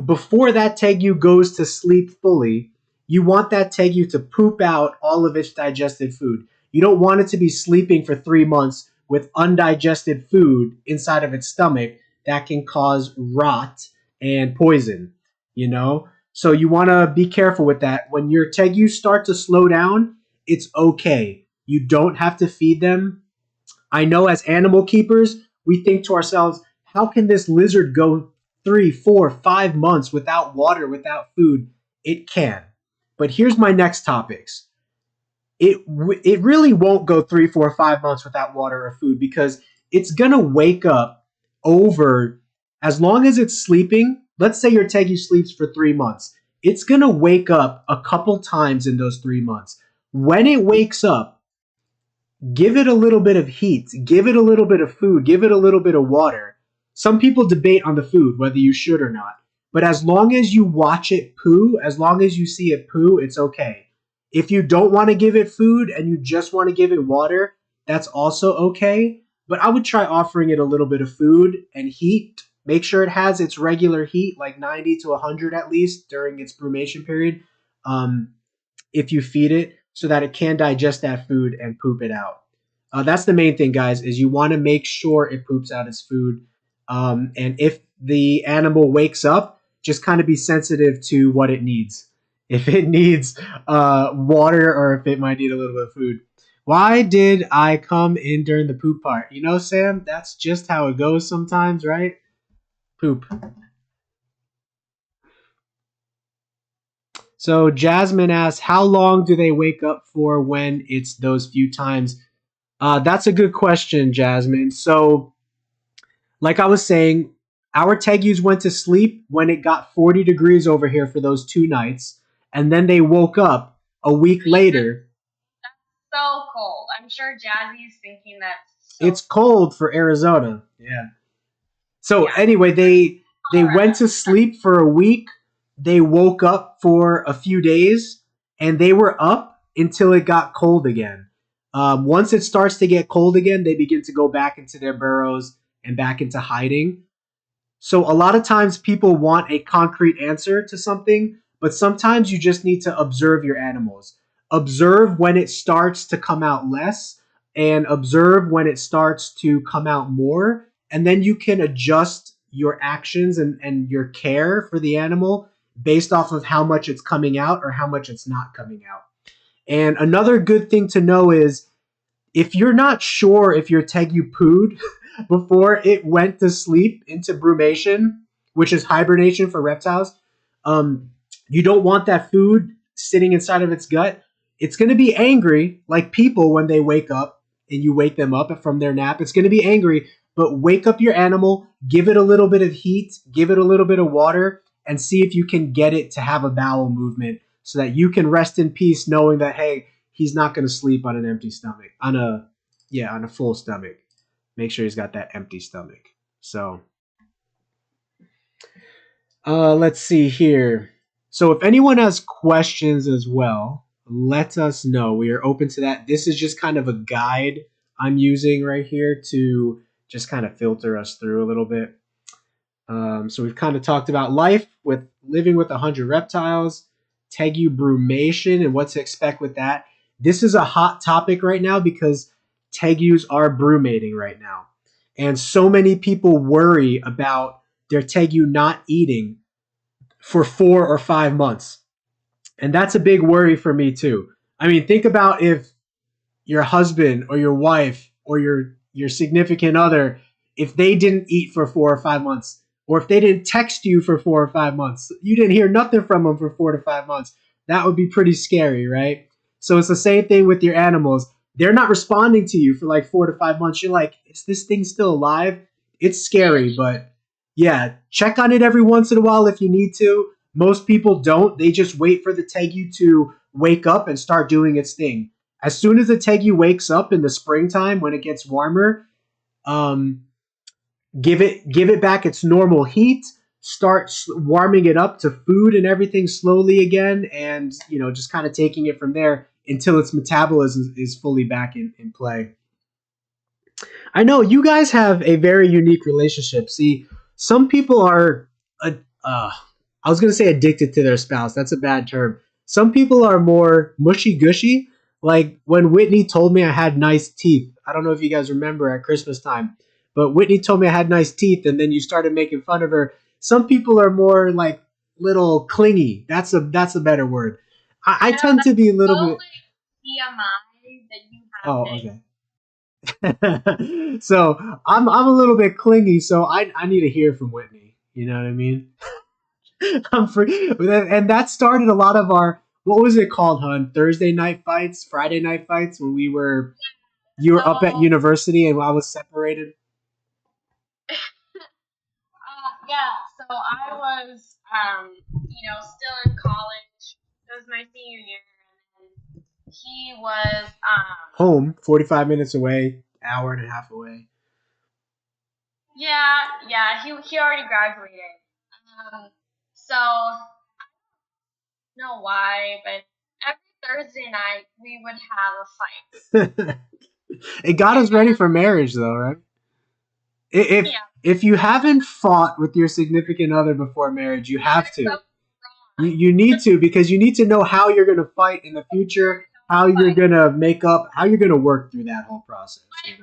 Speaker 1: before that tegu goes to sleep fully, you want that tegu to poop out all of its digested food. You don't want it to be sleeping for 3 months with undigested food inside of its stomach that can cause rot and poison, you know? So you want to be careful with that. When your tegus start to slow down, it's okay. You don't have to feed them. I know as animal keepers, we think to ourselves, how can this lizard go 3, 4, 5 months without water, without food? It can. But here's my next topics. It really won't go 3, 4, 5 months without water or food because it's gonna wake up over as long as it's sleeping. Let's say your tegu sleeps for 3 months. It's gonna wake up a couple times in those 3 months. When it wakes up, give it a little bit of heat, give it a little bit of food, give it a little bit of water. Some people debate on the food, whether you should or not. But as long as you watch it poo, as long as you see it poo, it's okay. If you don't want to give it food and you just want to give it water, that's also okay. But I would try offering it a little bit of food and heat. Make sure it has its regular heat, like 90 to 100 at least during its brumation period. If you feed it so that it can digest that food and poop it out. That's the main thing, guys, is you want to make sure it poops out its food. And if the animal wakes up, just kind of be sensitive to what it needs. If it needs water or if it might need a little bit of food. Why did I come in during the poop part? You know, Sam, that's just how it goes sometimes, right? Poop. So Jasmine asks, how long do they wake up for when it's those few times? That's a good question, Jasmine. So, like I was saying, our tegus went to sleep when it got 40 degrees over here for those 2 nights, and then they woke up a week later.
Speaker 2: That's so cold. I'm sure Jazzy's thinking that's
Speaker 1: it's cold for Arizona. Yeah. So anyway, they went to sleep for a week. They woke up for a few days, and they were up until it got cold again. Once it starts to get cold again, they begin to go back into their burrows and back into hiding. So a lot of times people want a concrete answer to something, but sometimes you just need to observe your animals. Observe when it starts to come out less and observe when it starts to come out more. And then you can adjust your actions and your care for the animal based off of how much it's coming out or how much it's not coming out. And another good thing to know is if you're not sure if your tegu pooed before it went to sleep into brumation, which is hibernation for reptiles, you don't want that food sitting inside of its gut. It's going to be angry, like people when they wake up and you wake them up from their nap. It's going to be angry, but wake up your animal, give it a little bit of heat, give it a little bit of water, and see if you can get it to have a bowel movement so that you can rest in peace knowing that, hey, he's not going to sleep on an empty stomach, on a full stomach. Make sure he's got that empty stomach. So, let's see here. So if anyone has questions as well, let us know. We are open to that. This is just kind of a guide I'm using right here to just kind of filter us through a little bit. So we've kind of talked about life with living with 100 reptiles, Tegu brumation, and what to expect with that. This is a hot topic right now because Tegus are brumating right now. And so many people worry about their Tegu not eating for 4 or 5 months. And that's a big worry for me too. I mean, think about if your husband or your wife or your significant other, if they didn't eat for 4 or 5 months, or if they didn't text you for 4 or 5 months, you didn't hear nothing from them for 4 to 5 months, that would be pretty scary, right? So it's the same thing with your animals. They're not responding to you for like 4 to 5 months. You're like, is this thing still alive? It's scary, but yeah, check on it every once in a while if you need to. Most people don't. They just wait for the Tegu to wake up and start doing its thing. As soon as the Tegu wakes up in the springtime when it gets warmer, um, give it back its normal heat. Start warming it up to food and everything slowly again, and just kind of taking it from there until its metabolism is fully back in play. I know you guys have a very unique relationship. See, some people are, uh, uh, I was going to say addicted to their spouse. That's a bad term. Some people are more mushy gushy. Like when Whitney told me I had nice teeth. I don't know if you guys remember at Christmas time, but Whitney told me I had nice teeth, and then you started making fun of her. Some people are more like little clingy. That's a better word. I
Speaker 2: No,
Speaker 1: tend to
Speaker 2: that's
Speaker 1: be a little
Speaker 2: so
Speaker 1: bit.
Speaker 2: like TMI that you have
Speaker 1: Oh,
Speaker 2: this.
Speaker 1: okay. So I'm a little bit clingy, so I need to hear from Whitney. You know what I mean? I'm free, and that started a lot of our what was it called, hun? Thursday night fights, Friday night fights when you were up at
Speaker 2: So
Speaker 1: university and I was separated.
Speaker 2: yeah, so I was still in college. It was my senior year, and then he was
Speaker 1: Home, 45 minutes away, hour and a half away.
Speaker 2: yeah, he already graduated. Um, so know why, but every Thursday night we would have a fight.
Speaker 1: It got us ready
Speaker 2: And
Speaker 1: for marriage, though, right? If
Speaker 2: yeah,
Speaker 1: if you haven't fought with your significant other before marriage, you have
Speaker 2: there's
Speaker 1: to.
Speaker 2: something
Speaker 1: You need to because you need to know how you're going to fight in the future, how you're
Speaker 2: like
Speaker 1: going to make up, how you're going to work through that whole process.
Speaker 2: okay, I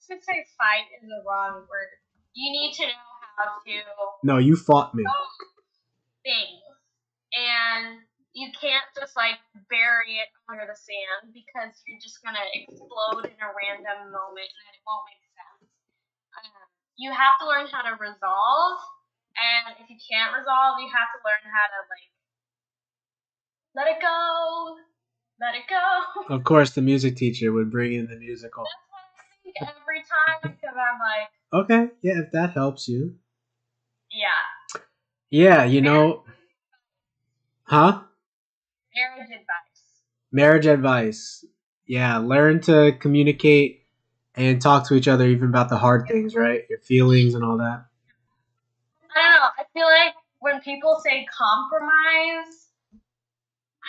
Speaker 2: should say fight is the wrong word. You need to know how to
Speaker 1: No, you fought me.
Speaker 2: things. And you can't just like bury it under the sand because you're just gonna explode in a random moment and it won't make sense. You have to learn how to resolve, and if you can't resolve, you have to learn how to like let it go, let it go.
Speaker 1: Of course, the music teacher would bring in the musical.
Speaker 2: That's what I think every time because I'm like,
Speaker 1: Okay, yeah, if that helps you.
Speaker 2: yeah,
Speaker 1: Yeah,
Speaker 2: marriage,
Speaker 1: huh?
Speaker 2: marriage advice.
Speaker 1: Marriage advice. Yeah, learn to communicate and talk to each other even about the hard things, right? Your feelings and all that.
Speaker 2: I don't know. I feel like when people say compromise,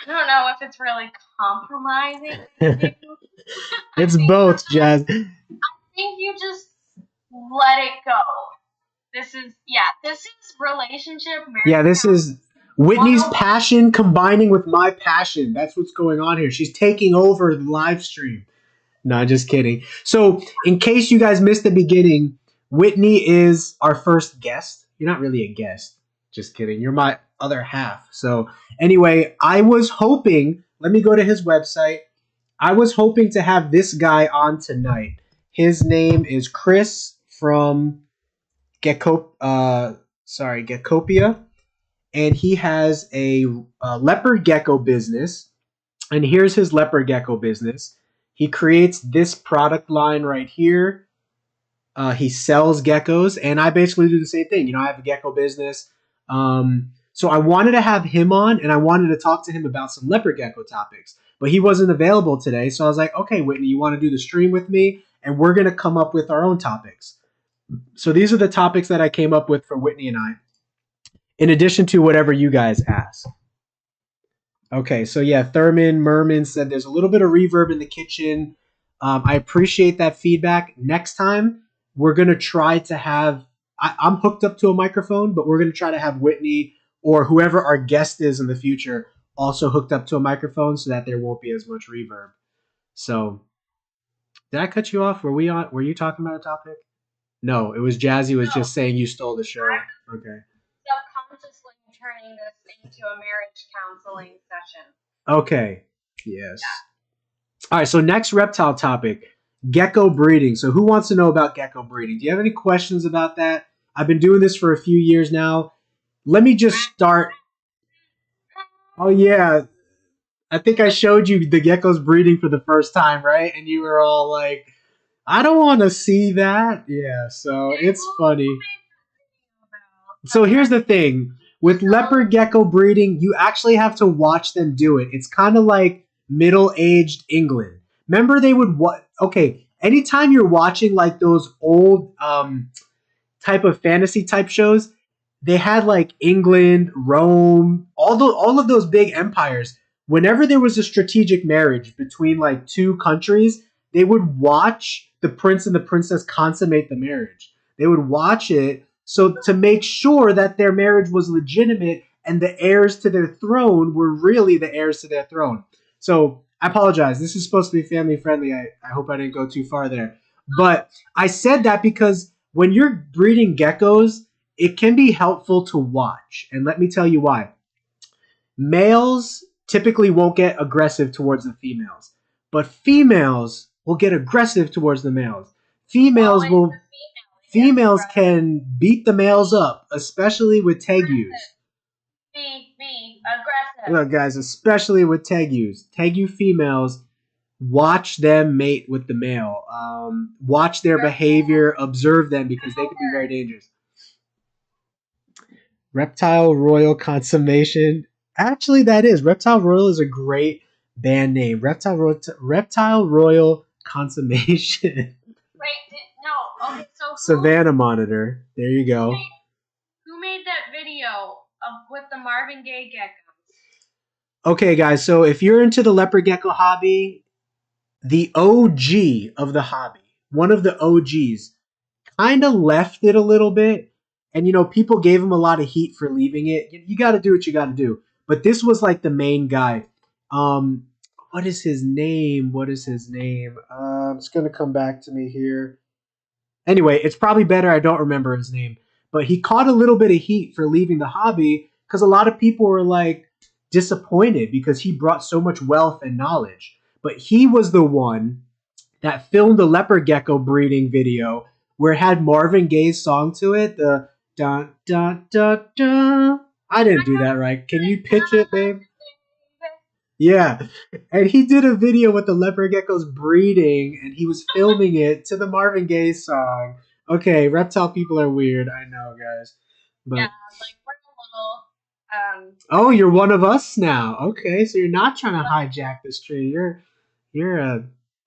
Speaker 2: I don't know if it's really compromising you. I
Speaker 1: It's
Speaker 2: think
Speaker 1: both, Jazz.
Speaker 2: you just let it go. This is relationship
Speaker 1: Yeah,
Speaker 2: marriage
Speaker 1: this is Whitney's
Speaker 2: 101.
Speaker 1: passion combining with my passion. That's what's going on here. She's taking over the live stream. No, just kidding. So, in case you guys missed the beginning, Whitney is our first guest. You're not really a guest. Just kidding. You're my other half. So, anyway, I was hoping, let me go to his website. I was hoping to have this guy on tonight. His name is Chris from Geckopia, and he has a leopard gecko business. And here's his leopard gecko business. He creates this product line right here. He sells geckos, and I basically do the same thing. I have a gecko business. So I wanted to have him on, and I wanted to talk to him about some leopard gecko topics. But he wasn't available today, so I was like, okay, Whitney, you want to do the stream with me? And we're going to come up with our own topics. So these are the topics that I came up with for Whitney and I, in addition to whatever you guys ask. Okay, so yeah, Thurman Merman said there's a little bit of reverb in the kitchen. I appreciate that feedback. Next time, we're going to try to have. I'm hooked up to a microphone, but we're going to try to have Whitney or whoever our guest is in the future also hooked up to a microphone so that there won't be as much reverb. So, did I cut you off? Were we on? Were you talking about a topic? No, it was Jazzy was
Speaker 2: No,
Speaker 1: just saying you stole the show.
Speaker 2: I'm
Speaker 1: Okay.
Speaker 2: subconsciously turning this into a marriage counseling session.
Speaker 1: Okay. Yes. All right. So next reptile topic, gecko breeding. So who wants to know about gecko breeding? Do you have any questions about that? I've been doing this for a few years now. Let me just start. Oh yeah, I think I showed you the geckos breeding for the first time, right? And you were all like, "I don't want to see that." Yeah. So it's funny. So here's the thing with leopard gecko breeding, you actually have to watch them do it. It's kind of like middle-aged England. Remember they would what? Okay, anytime you're watching like those old type of fantasy type shows, they had like England, Rome, all of those big empires. Whenever there was a strategic marriage between like two countries, they would watch the prince and the princess consummate the marriage. They would watch it so to make sure that their marriage was legitimate and the heirs to their throne were really the heirs to their throne. So I apologize. This is supposed to be family friendly. I hope I didn't go too far there. But I said that because when you're breeding geckos, it can be helpful to watch. And let me tell you why. Males typically won't get aggressive towards the females, but females will get aggressive towards the males. Females can beat the males up, especially with tegus.
Speaker 2: Be aggressive.
Speaker 1: Look, guys, especially with tegus. Tegu females, watch them mate with the male. Watch their behavior, observe them because they can be very dangerous. Reptile Royal Consummation. Actually, that is. Reptile Royal is a great band name. Reptile Royal Consummation.
Speaker 2: Wait, no. Okay, so
Speaker 1: Savannah Monitor. There you go.
Speaker 2: Who made that video with the Marvin Gaye geckos?
Speaker 1: Okay, guys. So if you're into the leopard gecko hobby, the OG of the hobby, one of the OGs, kind of left it a little bit. And, you know, people gave him a lot of heat for leaving it. You got to do what you got to do. But this was like the main guy. What is his name? It's going to come back to me here. Anyway, it's probably better I don't remember his name. But he caught a little bit of heat for leaving the hobby because a lot of people were like disappointed because he brought so much wealth and knowledge. But he was the one that filmed a leopard gecko breeding video where it had Marvin Gaye's song to it. The dun dun dun dun. I didn't do that right. Can you pitch it, babe? Yeah. And he did a video with the leopard geckos breeding, and he was filming it to the Marvin Gaye song. Okay, reptile people are weird. I know, guys. But
Speaker 2: yeah, like we're a little.
Speaker 1: Oh, you're one of us now. Okay, so you're not trying to hijack this tree. You're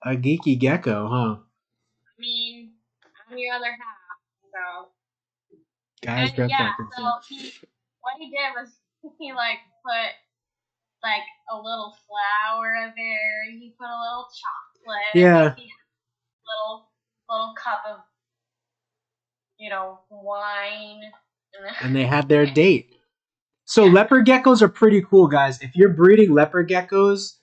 Speaker 1: a geeky gecko, huh?
Speaker 2: I mean, I'm your other half, so.
Speaker 1: Guys,
Speaker 2: and yeah, so what he did was he like put like a little flour there. He put a little chocolate.
Speaker 1: Yeah.
Speaker 2: He had a little cup of, you know, wine.
Speaker 1: And they had their date. So leopard geckos are pretty cool, guys. If you're breeding leopard geckos,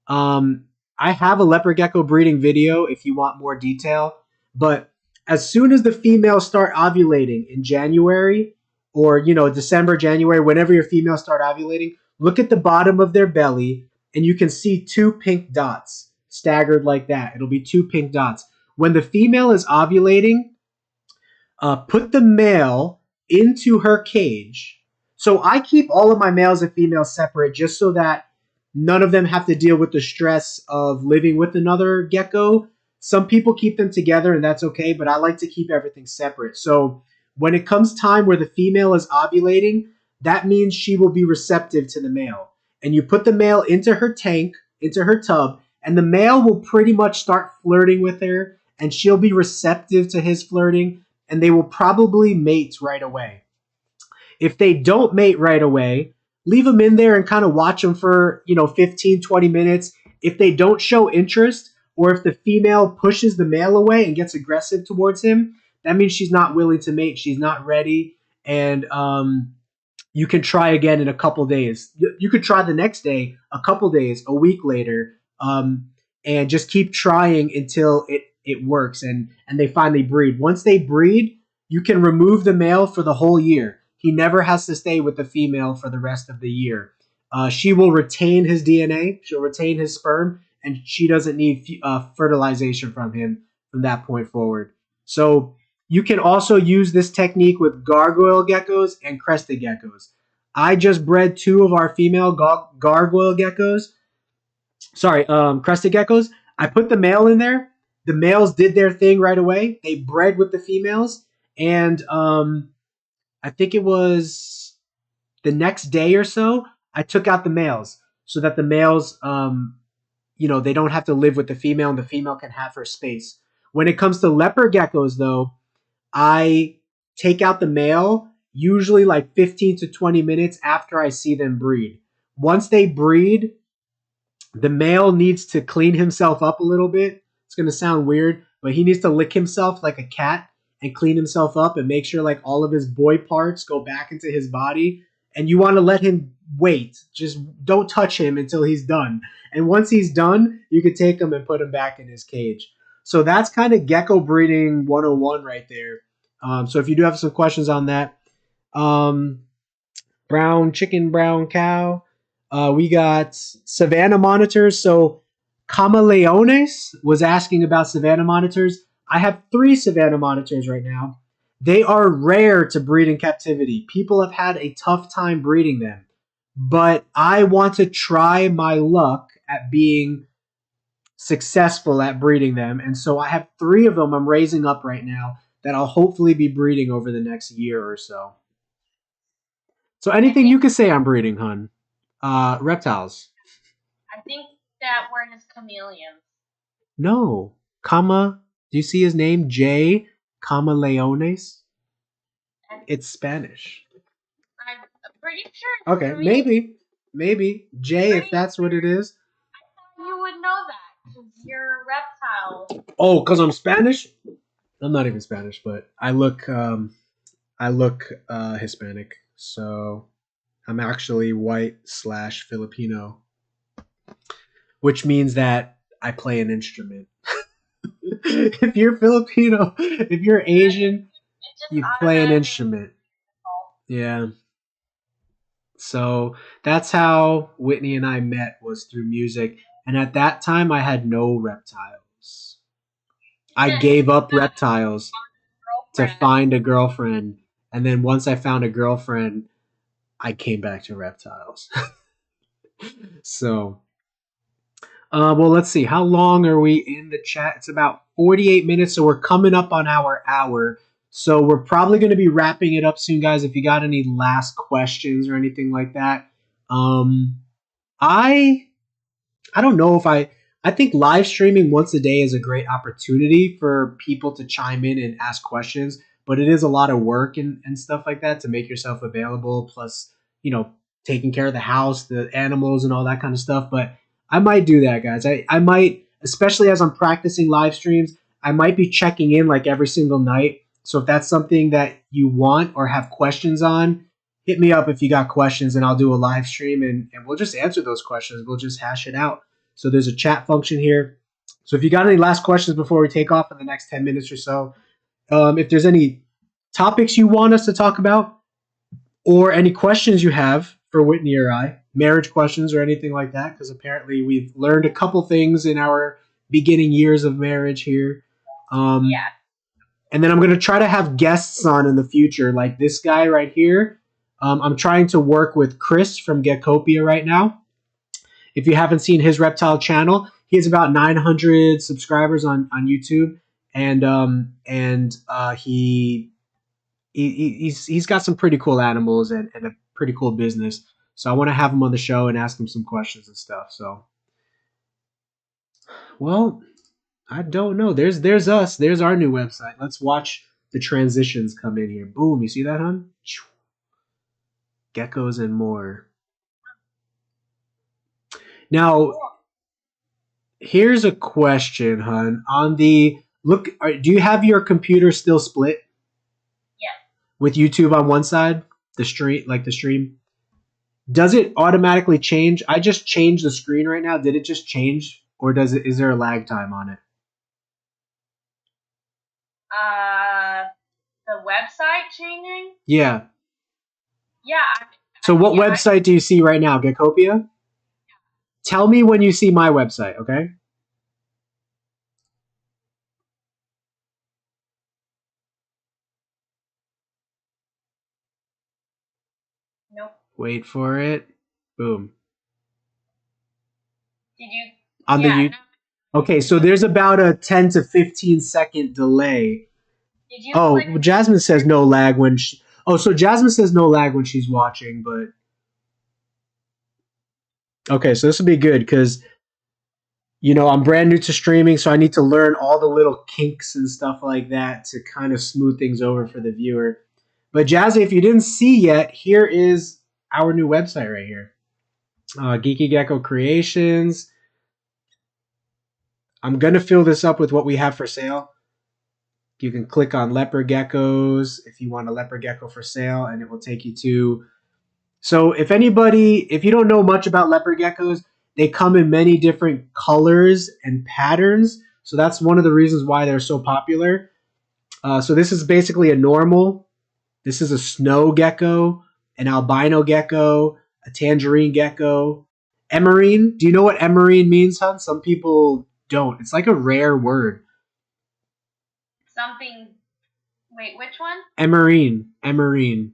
Speaker 1: I have a leopard gecko breeding video if you want more detail. But as soon as the females start ovulating in January or, you know, December, January, whenever your females start ovulating, look at the bottom of their belly and you can see two pink dots staggered like that. It'll be two pink dots. When the female is ovulating, put the male into her cage. So I keep all of my males and females separate just so that none of them have to deal with the stress of living with another gecko. Some people keep them together and that's okay, but I like to keep everything separate. So when it comes time where the female is ovulating, that means she will be receptive to the male. And you put the male into her tank, into her tub, and the male will pretty much start flirting with her and she'll be receptive to his flirting and they will probably mate right away. If they don't mate right away, leave them in there and kind of watch them for, 15, 20 minutes. If they don't show interest, or if the female pushes the male away and gets aggressive towards him, that means she's not willing to mate. She's not ready, and you can try again in a couple days. You could try the next day, a couple days, a week later, and just keep trying until it works and they finally breed. Once they breed, you can remove the male for the whole year. He never has to stay with the female for the rest of the year. She will retain his DNA, she'll retain his sperm, and she doesn't need fertilization from him from that point forward. So you can also use this technique with gargoyle geckos and crested geckos. I just bred two of our female gargoyle geckos. Sorry, crested geckos. I put the male in there. The males did their thing right away. They bred with the females, and I think it was the next day or so. I took out the males so that the males, they don't have to live with the female, and the female can have her space. When it comes to leopard geckos, though, I take out the male usually like 15 to 20 minutes after I see them breed. Once they breed, the male needs to clean himself up a little bit. It's going to sound weird, but he needs to lick himself like a cat and clean himself up and make sure like all of his boy parts go back into his body. And you want to let him wait. Just don't touch him until he's done. And once he's done, you can take him and put him back in his cage. So that's kind of gecko breeding 101 right there. So if you do have some questions on that, brown chicken, brown cow. We got Savannah monitors. So Camaleones was asking about Savannah monitors. I have 3 Savannah monitors right now. They are rare to breed in captivity. People have had a tough time breeding them. But I want to try my luck at being successful at breeding them. And so I have 3 of them I'm raising up right now that I'll hopefully be breeding over the next year or so. So
Speaker 2: I
Speaker 1: anything
Speaker 2: think
Speaker 1: you could say on breeding, hun. Reptiles.
Speaker 2: I think that word is chameleons.
Speaker 1: No. Comma. Do you see his name? J. Camaleones.
Speaker 2: And
Speaker 1: It's Spanish.
Speaker 2: I'm pretty sure it's
Speaker 1: Okay,
Speaker 2: chameleons.
Speaker 1: maybe J if
Speaker 2: Pretty
Speaker 1: that's what it is.
Speaker 2: sure you would know that because you're a reptile.
Speaker 1: Oh, because I'm Spanish. I'm not even Spanish, but I look Hispanic. So I'm actually white slash Filipino, which means that I play an instrument. If you're Filipino, if you're Asian,
Speaker 2: It just
Speaker 1: you play an
Speaker 2: automatically
Speaker 1: instrument. Yeah. So that's how Whitney and I met, was through music. And at that time, I had no reptiles. I gave up reptiles to
Speaker 2: girlfriend.
Speaker 1: find a girlfriend. And then once I found a girlfriend, I came back to reptiles. So, well, let's see. How long are we in the chat? It's about 48 minutes. So we're coming up on our hour. So we're probably going to be wrapping it up soon, guys. If you got any last questions or anything like that, um, I I don't know if I think live streaming once a day is a great opportunity for people to chime in and ask questions, but it is a lot of work and stuff like that to make yourself available, plus, you know, taking care of the house, the animals and all that kind of stuff. But I might do that, guys. I might, especially as I'm practicing live streams, I might be checking in like every single night. So if that's something that you want or have questions on, hit me up if you got questions and I'll do a live stream and we'll just answer those questions. We'll just hash it out. So there's a chat function here. So if you got any last questions before we take off in the next 10 minutes or so, if there's any topics you want us to talk about or any questions you have for Whitney or I, marriage questions or anything like that, because apparently we've learned a couple things in our beginning years of marriage here.
Speaker 2: Yeah.
Speaker 1: And then I'm going to try to have guests on in the future, like this guy right here. I'm trying to work with Chris from Geckopia right now. If you haven't seen his reptile channel, he has about 900 subscribers on YouTube, and he's got some pretty cool animals and a pretty cool business. So I want to have him on the show and ask him some questions and stuff. So, well, I don't know. There's us. There's our new website. Let's watch the transitions come in here. Boom! You see that, hon? Geckos and more. Now, Here's a question, hun. On the look, do you have your computer still split
Speaker 2: Yes.
Speaker 1: with YouTube on one side, the stream, like the stream? Does it automatically change? I just changed the screen right now. Did it just change, or does it? Is there a lag time on it?
Speaker 2: The website changing?
Speaker 1: Yeah.
Speaker 2: Yeah.
Speaker 1: So what
Speaker 2: yeah,
Speaker 1: website do you see right now, Geckopia? Tell me when you see my website, okay?
Speaker 2: Nope.
Speaker 1: Wait for it. Boom.
Speaker 2: Did you?
Speaker 1: On the
Speaker 2: Yeah.
Speaker 1: you. Okay, so there's about a 10 to 15-second delay.
Speaker 2: Did you
Speaker 1: Oh,
Speaker 2: click?
Speaker 1: Jasmine says no lag when she. Oh, so Jasmine says no lag when she's watching, but okay, so this will be good because I'm brand new to streaming, so I need to learn all the little kinks and stuff like that to kind of smooth things over for the viewer. But Jazzy, if you didn't see yet, here is our new website right here. Geeky Gecko Creations. I'm gonna fill this up with what we have for sale. You can click on leopard geckos if you want a leopard gecko for sale, and it will take you to. So if you don't know much about leopard geckos, they come in many different colors and patterns. So that's one of the reasons why they're so popular. So this is basically a normal. This is a snow gecko, an albino gecko, a tangerine gecko, emerine. Do you know what emerine means, hon? Some people don't. It's like a rare word.
Speaker 2: Something. Wait, which one?
Speaker 1: Emerine. Emerine.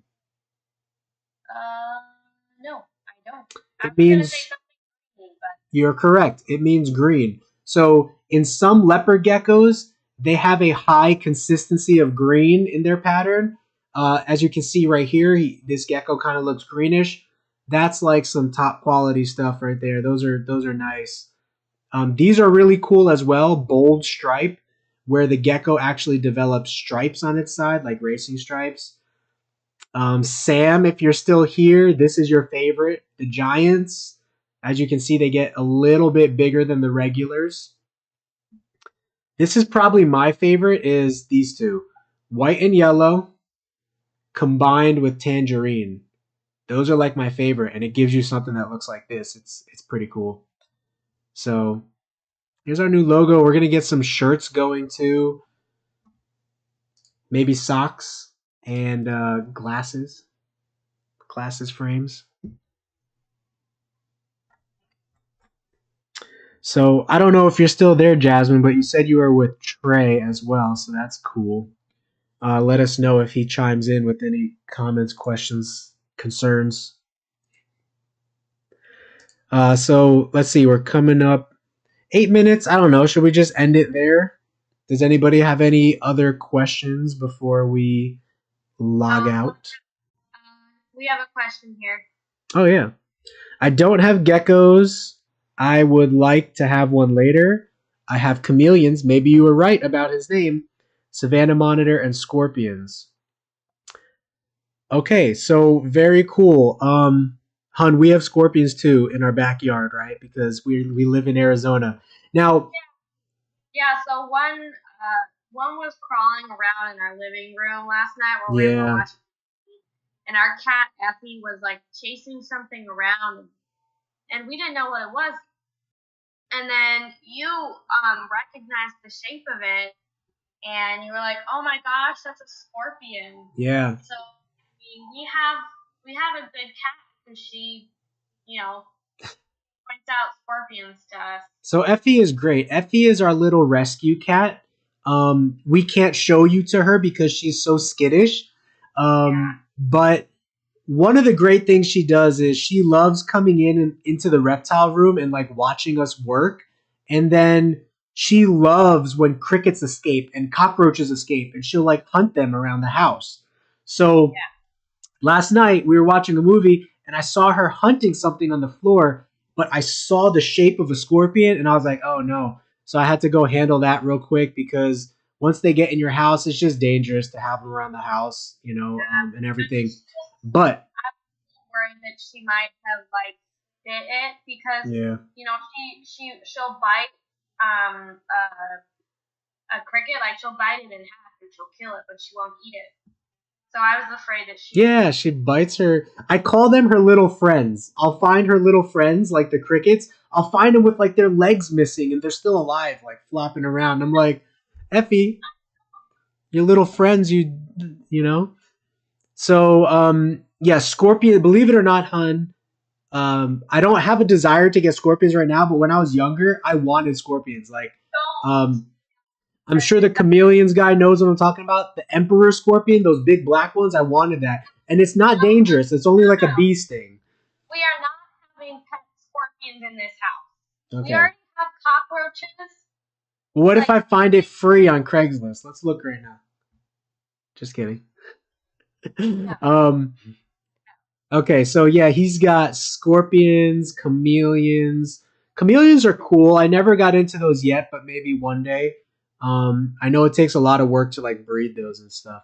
Speaker 2: No, I don't. I
Speaker 1: It
Speaker 2: was gonna say
Speaker 1: means
Speaker 2: something, but
Speaker 1: you're correct. It means green. So in some leopard geckos, they have a high consistency of green in their pattern. As you can see right here, this gecko kind of looks greenish. That's like some top quality stuff right there. Those are nice. These are really cool as well. Bold stripe, where the gecko actually develops stripes on its side, like racing stripes. Sam, if you're still here, this is your favorite. The Giants, as you can see, they get a little bit bigger than the regulars. This is probably my favorite is these two. White and yellow combined with tangerine. Those are like my favorite, and it gives you something that looks like this. It's pretty cool. So here's our new logo. We're gonna get some shirts going too. Maybe socks and glasses frames. So I don't know if you're still there, Jasmine, but you said you were with Trey as well, so that's cool. Let us know if he chimes in with any comments, questions, concerns. So let's see, we're coming up 8 minutes. I don't know. Should we just end it there? Does anybody have any other questions before we log out?
Speaker 2: we have a question here.
Speaker 1: Oh yeah. I don't have geckos. I would like to have one later. I have chameleons. Maybe you were right about his name. Savannah monitor and scorpions. Okay, so very cool. Hun, we have scorpions too in our backyard, right? Because we live in Arizona. Now,
Speaker 2: Yeah. So one was crawling around in our living room last night while we were
Speaker 1: yeah,
Speaker 2: watching, and our cat Effie was like chasing something around, and we didn't know what it was. And then you recognized the shape of it, and you were like, "Oh my gosh, that's a scorpion."
Speaker 1: yeah.
Speaker 2: So I mean, we have a good cat because she, you know, points out scorpions to us.
Speaker 1: So Effie is great. Effie is our little rescue cat. We can't show you to her because she's so skittish. But one of the great things she does is she loves coming in and into the reptile room and like watching us work. And then she loves when crickets escape and cockroaches escape, and she'll like hunt them around the house. So last night we were watching a movie and I saw her hunting something on the floor, but I saw the shape of a scorpion and I was like, oh no. So I had to go handle that real quick because once they get in your house, it's just dangerous to have them around the house, and everything. But
Speaker 2: Worried that she might have like bit it because
Speaker 1: yeah,
Speaker 2: she'll bite a cricket, like she'll bite it in half and she'll kill it, but she won't eat it. So I was afraid that she.
Speaker 1: Yeah, she bites her. I call them her little friends. I'll find her little friends, like the crickets. I'll find them with like their legs missing and they're still alive, like flopping around. I'm like, Effie, your little friends, you know. So yeah, scorpion. Believe it or not, hun. I don't have a desire to get scorpions right now, but when I was younger, I wanted scorpions. Like, um, I'm sure the chameleons guy knows what I'm talking about. The emperor scorpion, those big black ones, I wanted that. And it's not dangerous. It's only like a bee sting.
Speaker 2: We are not having pet scorpions in this house. Okay. We already have cockroaches.
Speaker 1: What if I find it free on Craigslist? Let's look right now. Just kidding. No. Okay, so yeah, he's got scorpions, chameleons. Chameleons are cool. I never got into those yet, but maybe one day. I know it takes a lot of work to like breed those and stuff.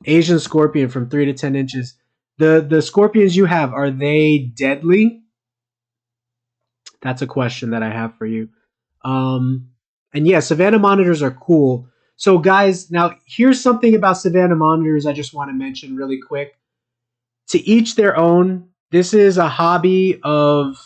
Speaker 1: Asian scorpion from 3 to 10 inches. The scorpions you have, are they deadly? That's a question that I have for you. And yeah, Savannah monitors are cool. So guys, now here's something about Savannah monitors I just want to mention really quick. To each their own. This is a hobby of,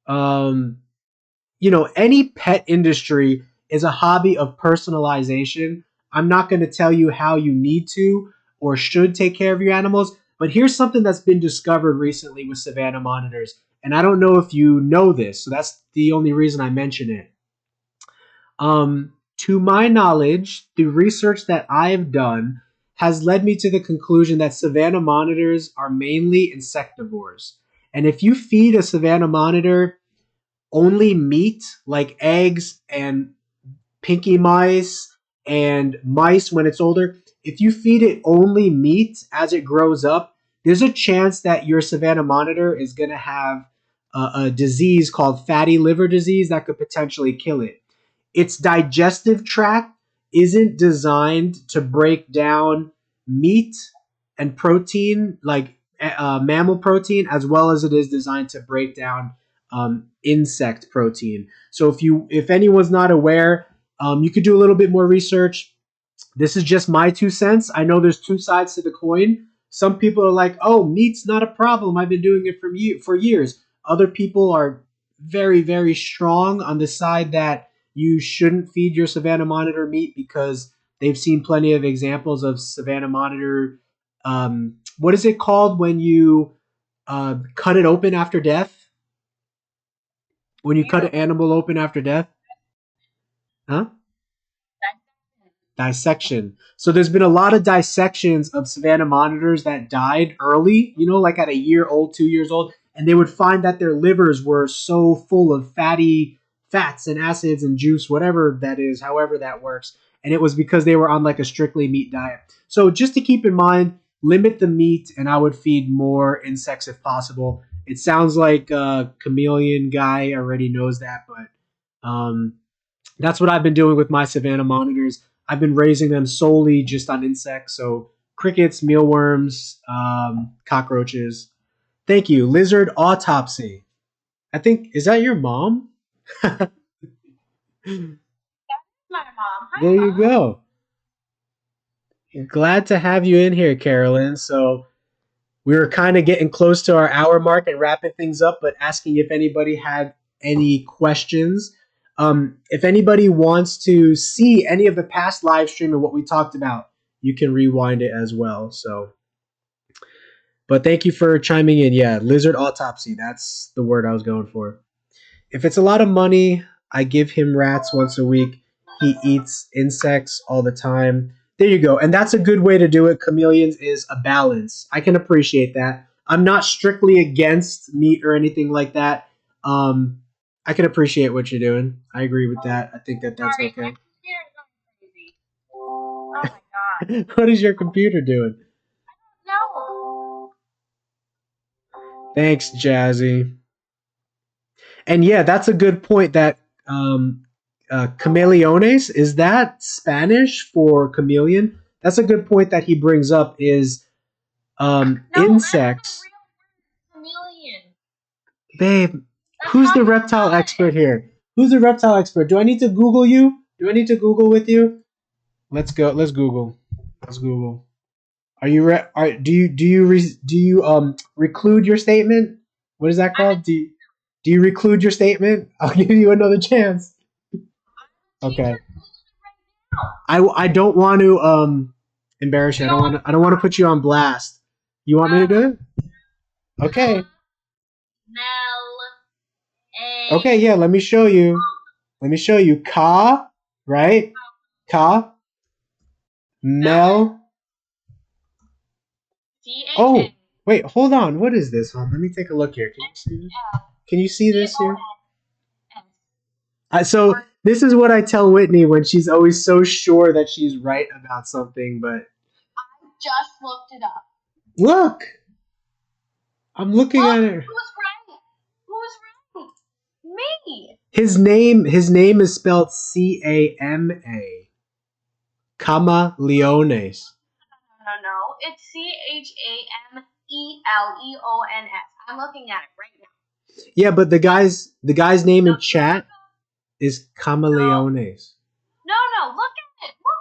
Speaker 1: you know, any pet industry is a hobby of personalization. I'm not going to tell you how you need to or should take care of your animals, but here's something that's been discovered recently with Savannah monitors. And I don't know if you know this, so that's the only reason I mention it. To my knowledge, the research that I've done has led me to the conclusion that Savannah monitors are mainly insectivores. And if you feed a Savannah monitor only meat, like eggs and pinky mice and mice when it's older, if you feed it only meat as it grows up, there's a chance that your Savannah monitor is going to have a disease called fatty liver disease that could potentially kill it. Its digestive tract isn't designed to break down meat and protein, like mammal protein, as well as it is designed to break down insect protein. So if anyone's not aware, you could do a little bit more research. This is just my 2 cents. I know there's 2 sides to the coin. Some people are like, oh, meat's not a problem. I've been doing it for years. Other people are very, very strong on the side that you shouldn't feed your Savannah monitor meat because they've seen plenty of examples of Savannah monitor. What is it called when you cut it open after death? When you cut an animal open after death? Huh? Dissection. So there's been a lot of dissections of Savannah monitors that died early, you know, like at a year old, 2 years old, and they would find that their livers were so full of fats and acids and juice, whatever that is, however that works. And it was because they were on like a strictly meat diet. So just to keep in mind, limit the meat, and I would feed more insects if possible. It sounds like a chameleon guy already knows that, but that's what I've been doing with my Savannah monitors. I've been raising them solely just on insects, so crickets, mealworms, cockroaches. Thank you. Lizard autopsy. I think, is that your mom?
Speaker 2: That's my mom. Hi,
Speaker 1: there
Speaker 2: Mom.
Speaker 1: You go. Glad to have you in here, Carolyn. So we were kind of getting close to our hour mark and wrapping things up, but asking if anybody had any questions. If anybody wants to see any of the past live stream and what we talked about, you can rewind it as well. So, but thank you for chiming in. Yeah, lizard autopsy. That's the word I was going for. If it's a lot of money, I give him rats once a week. He eats insects all the time. There you go. And that's a good way to do it. Chameleons is a balance. I can appreciate that. I'm not strictly against meat or anything like that. I can appreciate what you're doing. I agree with that. I think that that's okay.
Speaker 2: My computer's going crazy. Oh my god.
Speaker 1: What is your computer doing?
Speaker 2: I don't know.
Speaker 1: Thanks, Jazzy. And yeah, that's a good point. That chameleones, is that Spanish for chameleon? That's a good point that he brings up. Is insects?
Speaker 2: Chameleon.
Speaker 1: Babe, who's the reptile expert here? Who's a reptile expert? Do I need to Google you? Do I need to Google with you? Let's go. Let's Google. Let's Google. Are you reclude your statement? What is that called? Do you reclude your statement? I'll give you another chance. Okay. I don't want to embarrass you. I don't want to put you on blast. You want me to do it? Okay. Okay, yeah, let me show you. Let me show you. Ka, right? Ka. Mel. Oh, wait, hold on. What is this? Let me take a look here. Can you see this? Can you see this here? So this is what I tell Whitney when she's always so sure that she's right about something, but
Speaker 2: I just looked it up.
Speaker 1: Look! I'm looking at it.
Speaker 2: Who's right? Who's right? Me.
Speaker 1: His name is spelled C-A-M-A. Camaleones.
Speaker 2: No. It's CHAMELEONS. I'm looking at it right now.
Speaker 1: Yeah, but the guy's name in chat is Camaleones.
Speaker 2: No, look at it. Look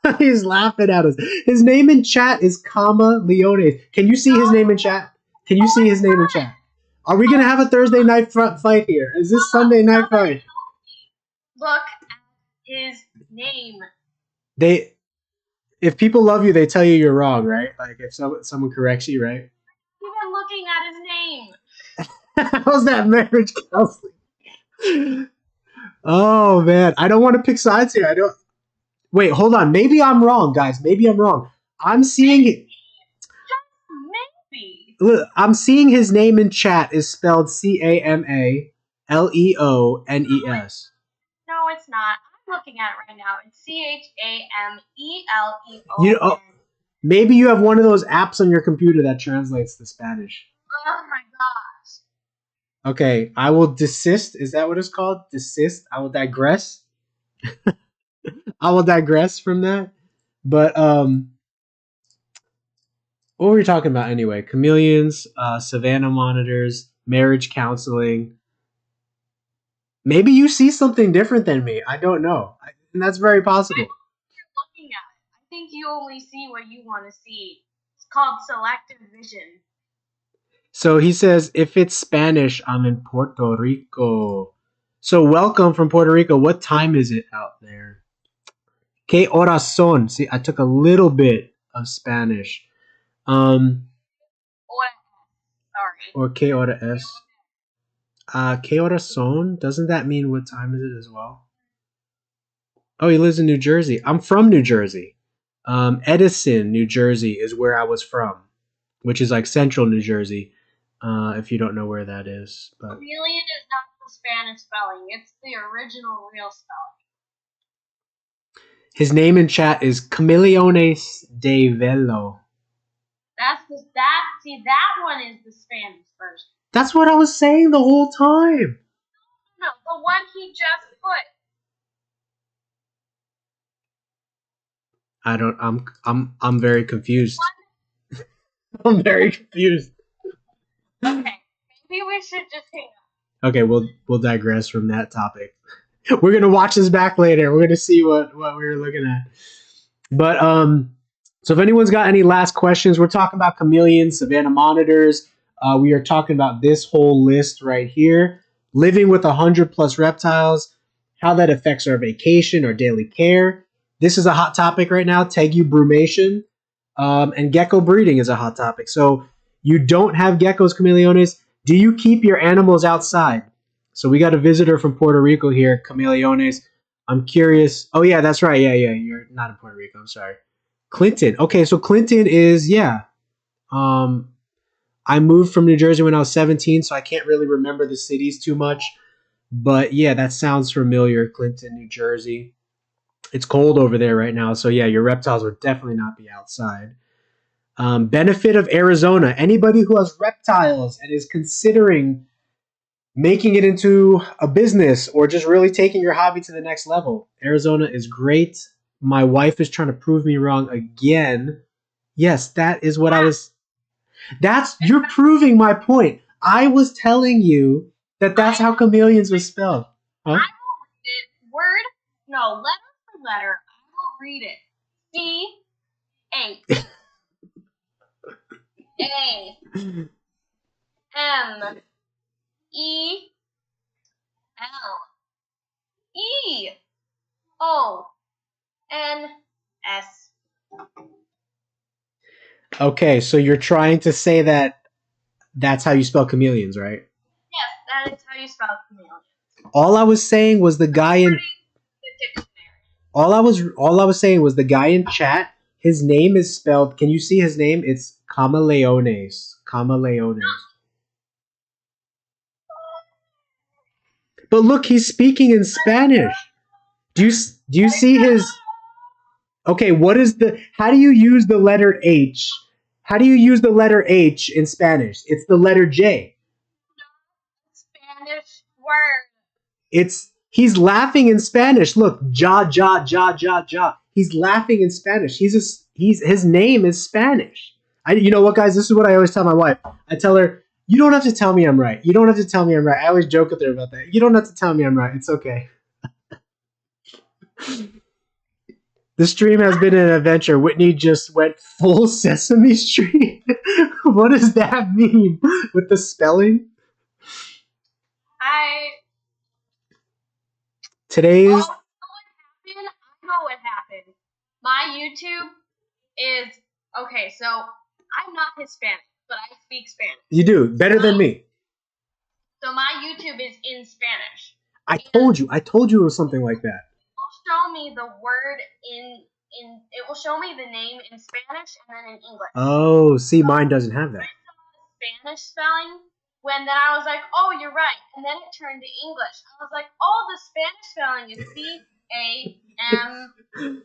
Speaker 2: at it.
Speaker 1: He's laughing at us. His name in chat is Camaleones. Can you see his name in chat? Can you see his name in chat? Are we gonna have a Thursday night fight here? Is this Sunday night fight?
Speaker 2: Look at his name.
Speaker 1: If people love you, they tell you you're wrong, right? Like if someone corrects you, right?
Speaker 2: You've been looking at his name.
Speaker 1: How's that marriage counseling? Oh man, I don't want to pick sides here. I don't. Wait, hold on. Maybe I'm wrong, guys. Maybe I'm wrong. I'm seeing it.
Speaker 2: Maybe.
Speaker 1: Look, I'm seeing his name in chat is spelled Camaleones.
Speaker 2: No, it's not. I'm looking at it right now. It's CHAMELEONS.
Speaker 1: Maybe you have one of those apps on your computer that translates to Spanish.
Speaker 2: Oh my gosh.
Speaker 1: Okay, I will desist. Is that what it's called? Desist. I will digress. I will digress from that. But what were we talking about anyway? Chameleons, savannah monitors, marriage counseling. Maybe you see something different than me. I don't know. And that's very possible.
Speaker 2: You're looking at it. I think you only see what you want to see. It's called selective vision.
Speaker 1: So he says, if it's Spanish, I'm in Puerto Rico. So welcome from Puerto Rico. What time is it out there? ¿Qué horas son? See, I took a little bit of Spanish.
Speaker 2: Sorry.
Speaker 1: Or ¿qué hora es? ¿Qué horas son? Doesn't that mean what time is it as well? Oh, he lives in New Jersey. I'm from New Jersey. Edison, New Jersey is where I was from, which is like central New Jersey, if you don't know where that is. But
Speaker 2: Chameleon is not the Spanish spelling. It's the original real spelling.
Speaker 1: His name in chat is Camaleones de Velo.
Speaker 2: That one is the Spanish version.
Speaker 1: That's what I was saying the whole time.
Speaker 2: No, the one he just put.
Speaker 1: I'm very confused. I'm very confused.
Speaker 2: Okay, maybe we should just hang up.
Speaker 1: Okay, we'll digress from that topic. We're gonna watch this back later. We're gonna see what we were looking at. But so if anyone's got any last questions, we're talking about chameleons, savannah monitors. We are talking about this whole list right here. Living with 100+ reptiles, how that affects our vacation, our daily care. This is a hot topic right now. Tegu brumation, and gecko breeding is a hot topic. So you don't have geckos, chameleones. Do you keep your animals outside? So we got a visitor from Puerto Rico here, chameleones. I'm curious. Oh yeah, that's right. Yeah. You're not in Puerto Rico. I'm sorry. Clinton. Okay, so Clinton is I moved from New Jersey when I was 17, so I can't really remember the cities too much. But yeah, that sounds familiar. Clinton, New Jersey. It's cold over there right now, so yeah, your reptiles would definitely not be outside. Benefit of Arizona. Anybody who has reptiles and is considering making it into a business or just really taking your hobby to the next level, Arizona is great. My wife is trying to prove me wrong again. Yes, that is what you're proving my point. I was telling you That's how chameleons was spelled. Huh?
Speaker 2: I will read it letter for letter. I will read it. C-H-A-M-E-L-E O-N-S.
Speaker 1: Okay, so you're trying to say that that's how you spell chameleons, right?
Speaker 2: Yes, that is how you spell chameleon.
Speaker 1: All I was saying was the guy in
Speaker 2: The dictionary.
Speaker 1: all I was saying was the guy in chat. His name is spelled. Can you see his name? It's Camaleones. Camaleones. But look, he's speaking in Spanish. Do you see his? Okay, what is the? How do you use the letter H? How do you use the letter H in Spanish? It's the letter J.
Speaker 2: Spanish word.
Speaker 1: He's laughing in Spanish. Look, ja ja ja ja ja. He's laughing in Spanish. His name is Spanish. You know what, guys? This is what I always tell my wife. I tell her, you don't have to tell me I'm right. You don't have to tell me I'm right. I always joke with her about that. You don't have to tell me I'm right. It's okay. The stream has been an adventure. Whitney just went full Sesame Street. What does that mean with the spelling? Today's.
Speaker 2: I know what happened. My YouTube is okay. So I'm not Hispanic, but I speak Spanish.
Speaker 1: You do better than me.
Speaker 2: So my YouTube is in Spanish.
Speaker 1: I told you it was something like that.
Speaker 2: It will show me the word it will show me the name in Spanish and then in English.
Speaker 1: Oh, see, mine doesn't have that.
Speaker 2: I saw the Spanish spelling when then I was like, oh, you're right. And then it turned to English. I was like, oh, the Spanish spelling is C-A-M, whatever it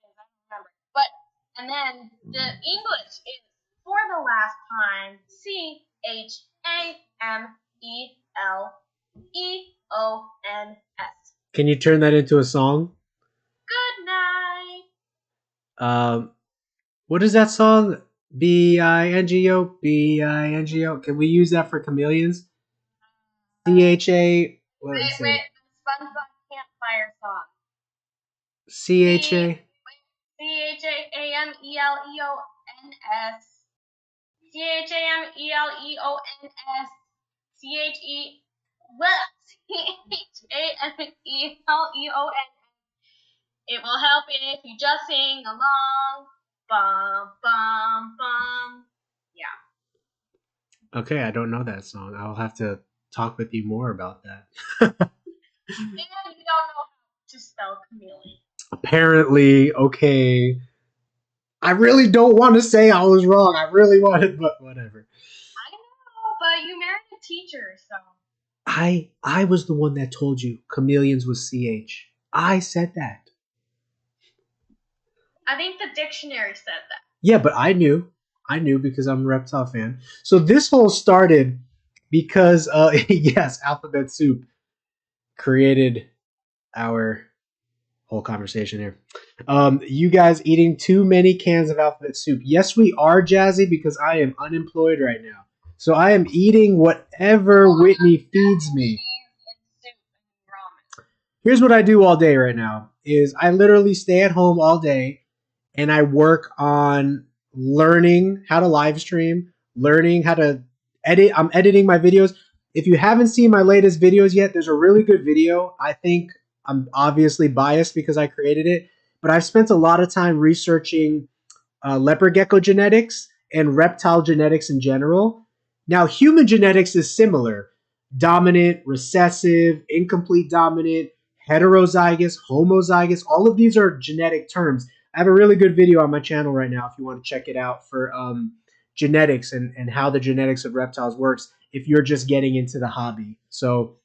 Speaker 2: is, I don't remember. And then the English is, for the last time, C-H-A-M-E-L-E-O-N-S.
Speaker 1: Can you turn that into a song?
Speaker 2: Good night.
Speaker 1: What is that song? B-I-N-G-O, B-I-N-G-O. Can we use that for chameleons? C-H-A.
Speaker 2: Wait, the SpongeBob Campfire song.
Speaker 1: C-H-A.
Speaker 2: C-H-A-M-E-L-E-O-N-S. C-H-A-M-E-L-E-O-N-S. C-H-E. C-H-A-M-E-L-E-O-N-S. It will help if you just sing along. Bum, bum, bum. Yeah.
Speaker 1: Okay, I don't know that song. I'll have to talk with you more about that.
Speaker 2: And you don't know how to spell chameleon.
Speaker 1: Apparently, okay. I really don't want to say I was wrong. I really wanted, but whatever.
Speaker 2: I know, but you married a teacher, so.
Speaker 1: I was the one that told you chameleons was CH. I said that.
Speaker 2: I think the dictionary said that.
Speaker 1: Yeah, but I knew because I'm a reptile fan. So this whole started because, yes, Alphabet Soup created our whole conversation here. You guys eating too many cans of Alphabet Soup. Yes, we are, Jazzy, because I am unemployed right now. So I am eating whatever Whitney feeds me. Here's what I do all day right now is I literally stay at home all day and I work on learning how to live stream, learning how to edit. I'm editing my videos. If you haven't seen my latest videos yet, there's a really good video. I think I'm obviously biased because I created it, but I've spent a lot of time researching leopard gecko genetics and reptile genetics in general. Now, human genetics is similar. Dominant, recessive, incomplete dominant, heterozygous, homozygous. All of these are genetic terms. I have a really good video on my channel right now if you want to check it out for genetics and how the genetics of reptiles works if you're just getting into the hobby. So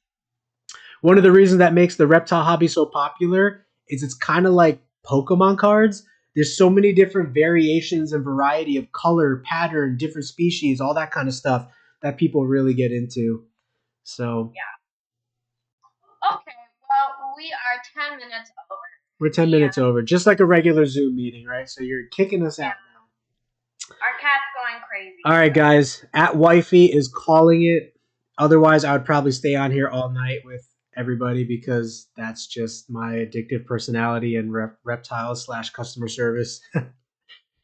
Speaker 1: one of the reasons that makes the reptile hobby so popular is it's kind of like Pokemon cards. There's so many different variations and variety of color, pattern, different species, all that kind of stuff that people really get into. So
Speaker 2: yeah. Okay, well, we are 10 minutes over.
Speaker 1: We're 10 minutes over, just like a regular Zoom meeting, right? So you're kicking us out now.
Speaker 2: Our cat's going crazy.
Speaker 1: All right, guys. @wifey is calling it. Otherwise, I would probably stay on here all night with everybody because that's just my addictive personality and reptiles slash customer service.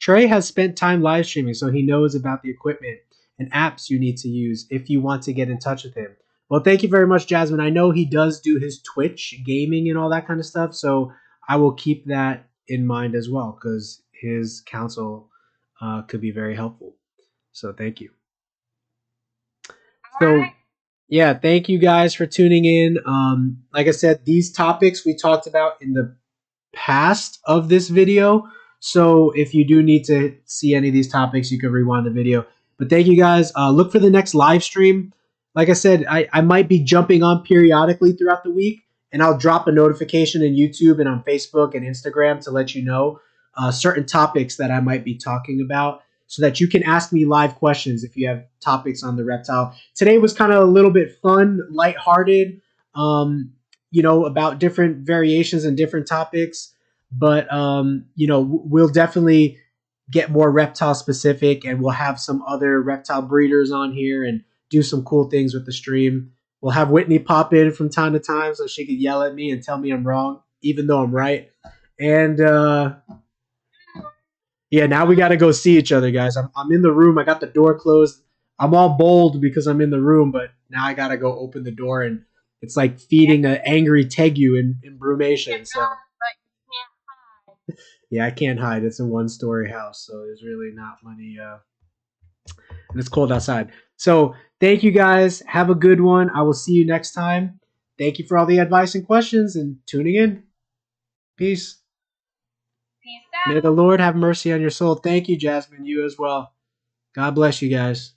Speaker 1: Trey has spent time live streaming, so he knows about the equipment and apps you need to use if you want to get in touch with him. Well, thank you very much, Jasmine. I know he does do his Twitch gaming and all that kind of stuff, so I will keep that in mind as well because his counsel could be very helpful. So thank you.
Speaker 2: All
Speaker 1: So
Speaker 2: right.
Speaker 1: yeah, thank you guys for tuning in. Like I said, these topics we talked about in the past of this video. So if you do need to see any of these topics, you can rewind the video. But thank you guys. Look for the next live stream. Like I said, I might be jumping on periodically throughout the week, and I'll drop a notification in YouTube and on Facebook and Instagram to let you know certain topics that I might be talking about so that you can ask me live questions if you have topics on the reptile. Today was kind of a little bit fun, lighthearted. About different variations and different topics. But we'll definitely get more reptile specific, and we'll have some other reptile breeders on here and do some cool things with the stream. We'll have Whitney pop in from time to time so she could yell at me and tell me I'm wrong, even though I'm right. And yeah, now we got to go see each other, guys. I'm in the room. I got the door closed. I'm all bold because I'm in the room, but now I got to go open the door, and it's like feeding an angry Tegu in brumation. So yeah, I can't hide. It's a one-story house, so there's really not many. And it's cold outside. So thank you guys. Have a good one. I will see you next time. Thank you for all the advice and questions and tuning in. Peace.
Speaker 2: Peace
Speaker 1: May
Speaker 2: out.
Speaker 1: the Lord have mercy on your soul. Thank you, Jasmine. You as well. God bless you guys.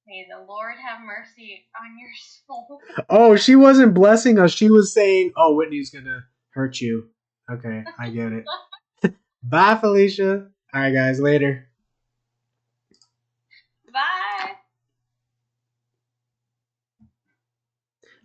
Speaker 2: May the Lord have mercy on your soul.
Speaker 1: Oh, she wasn't blessing us. She was saying, "Oh, Whitney's gonna hurt you." Okay, I get it. Bye, Felicia. All right, guys. Later.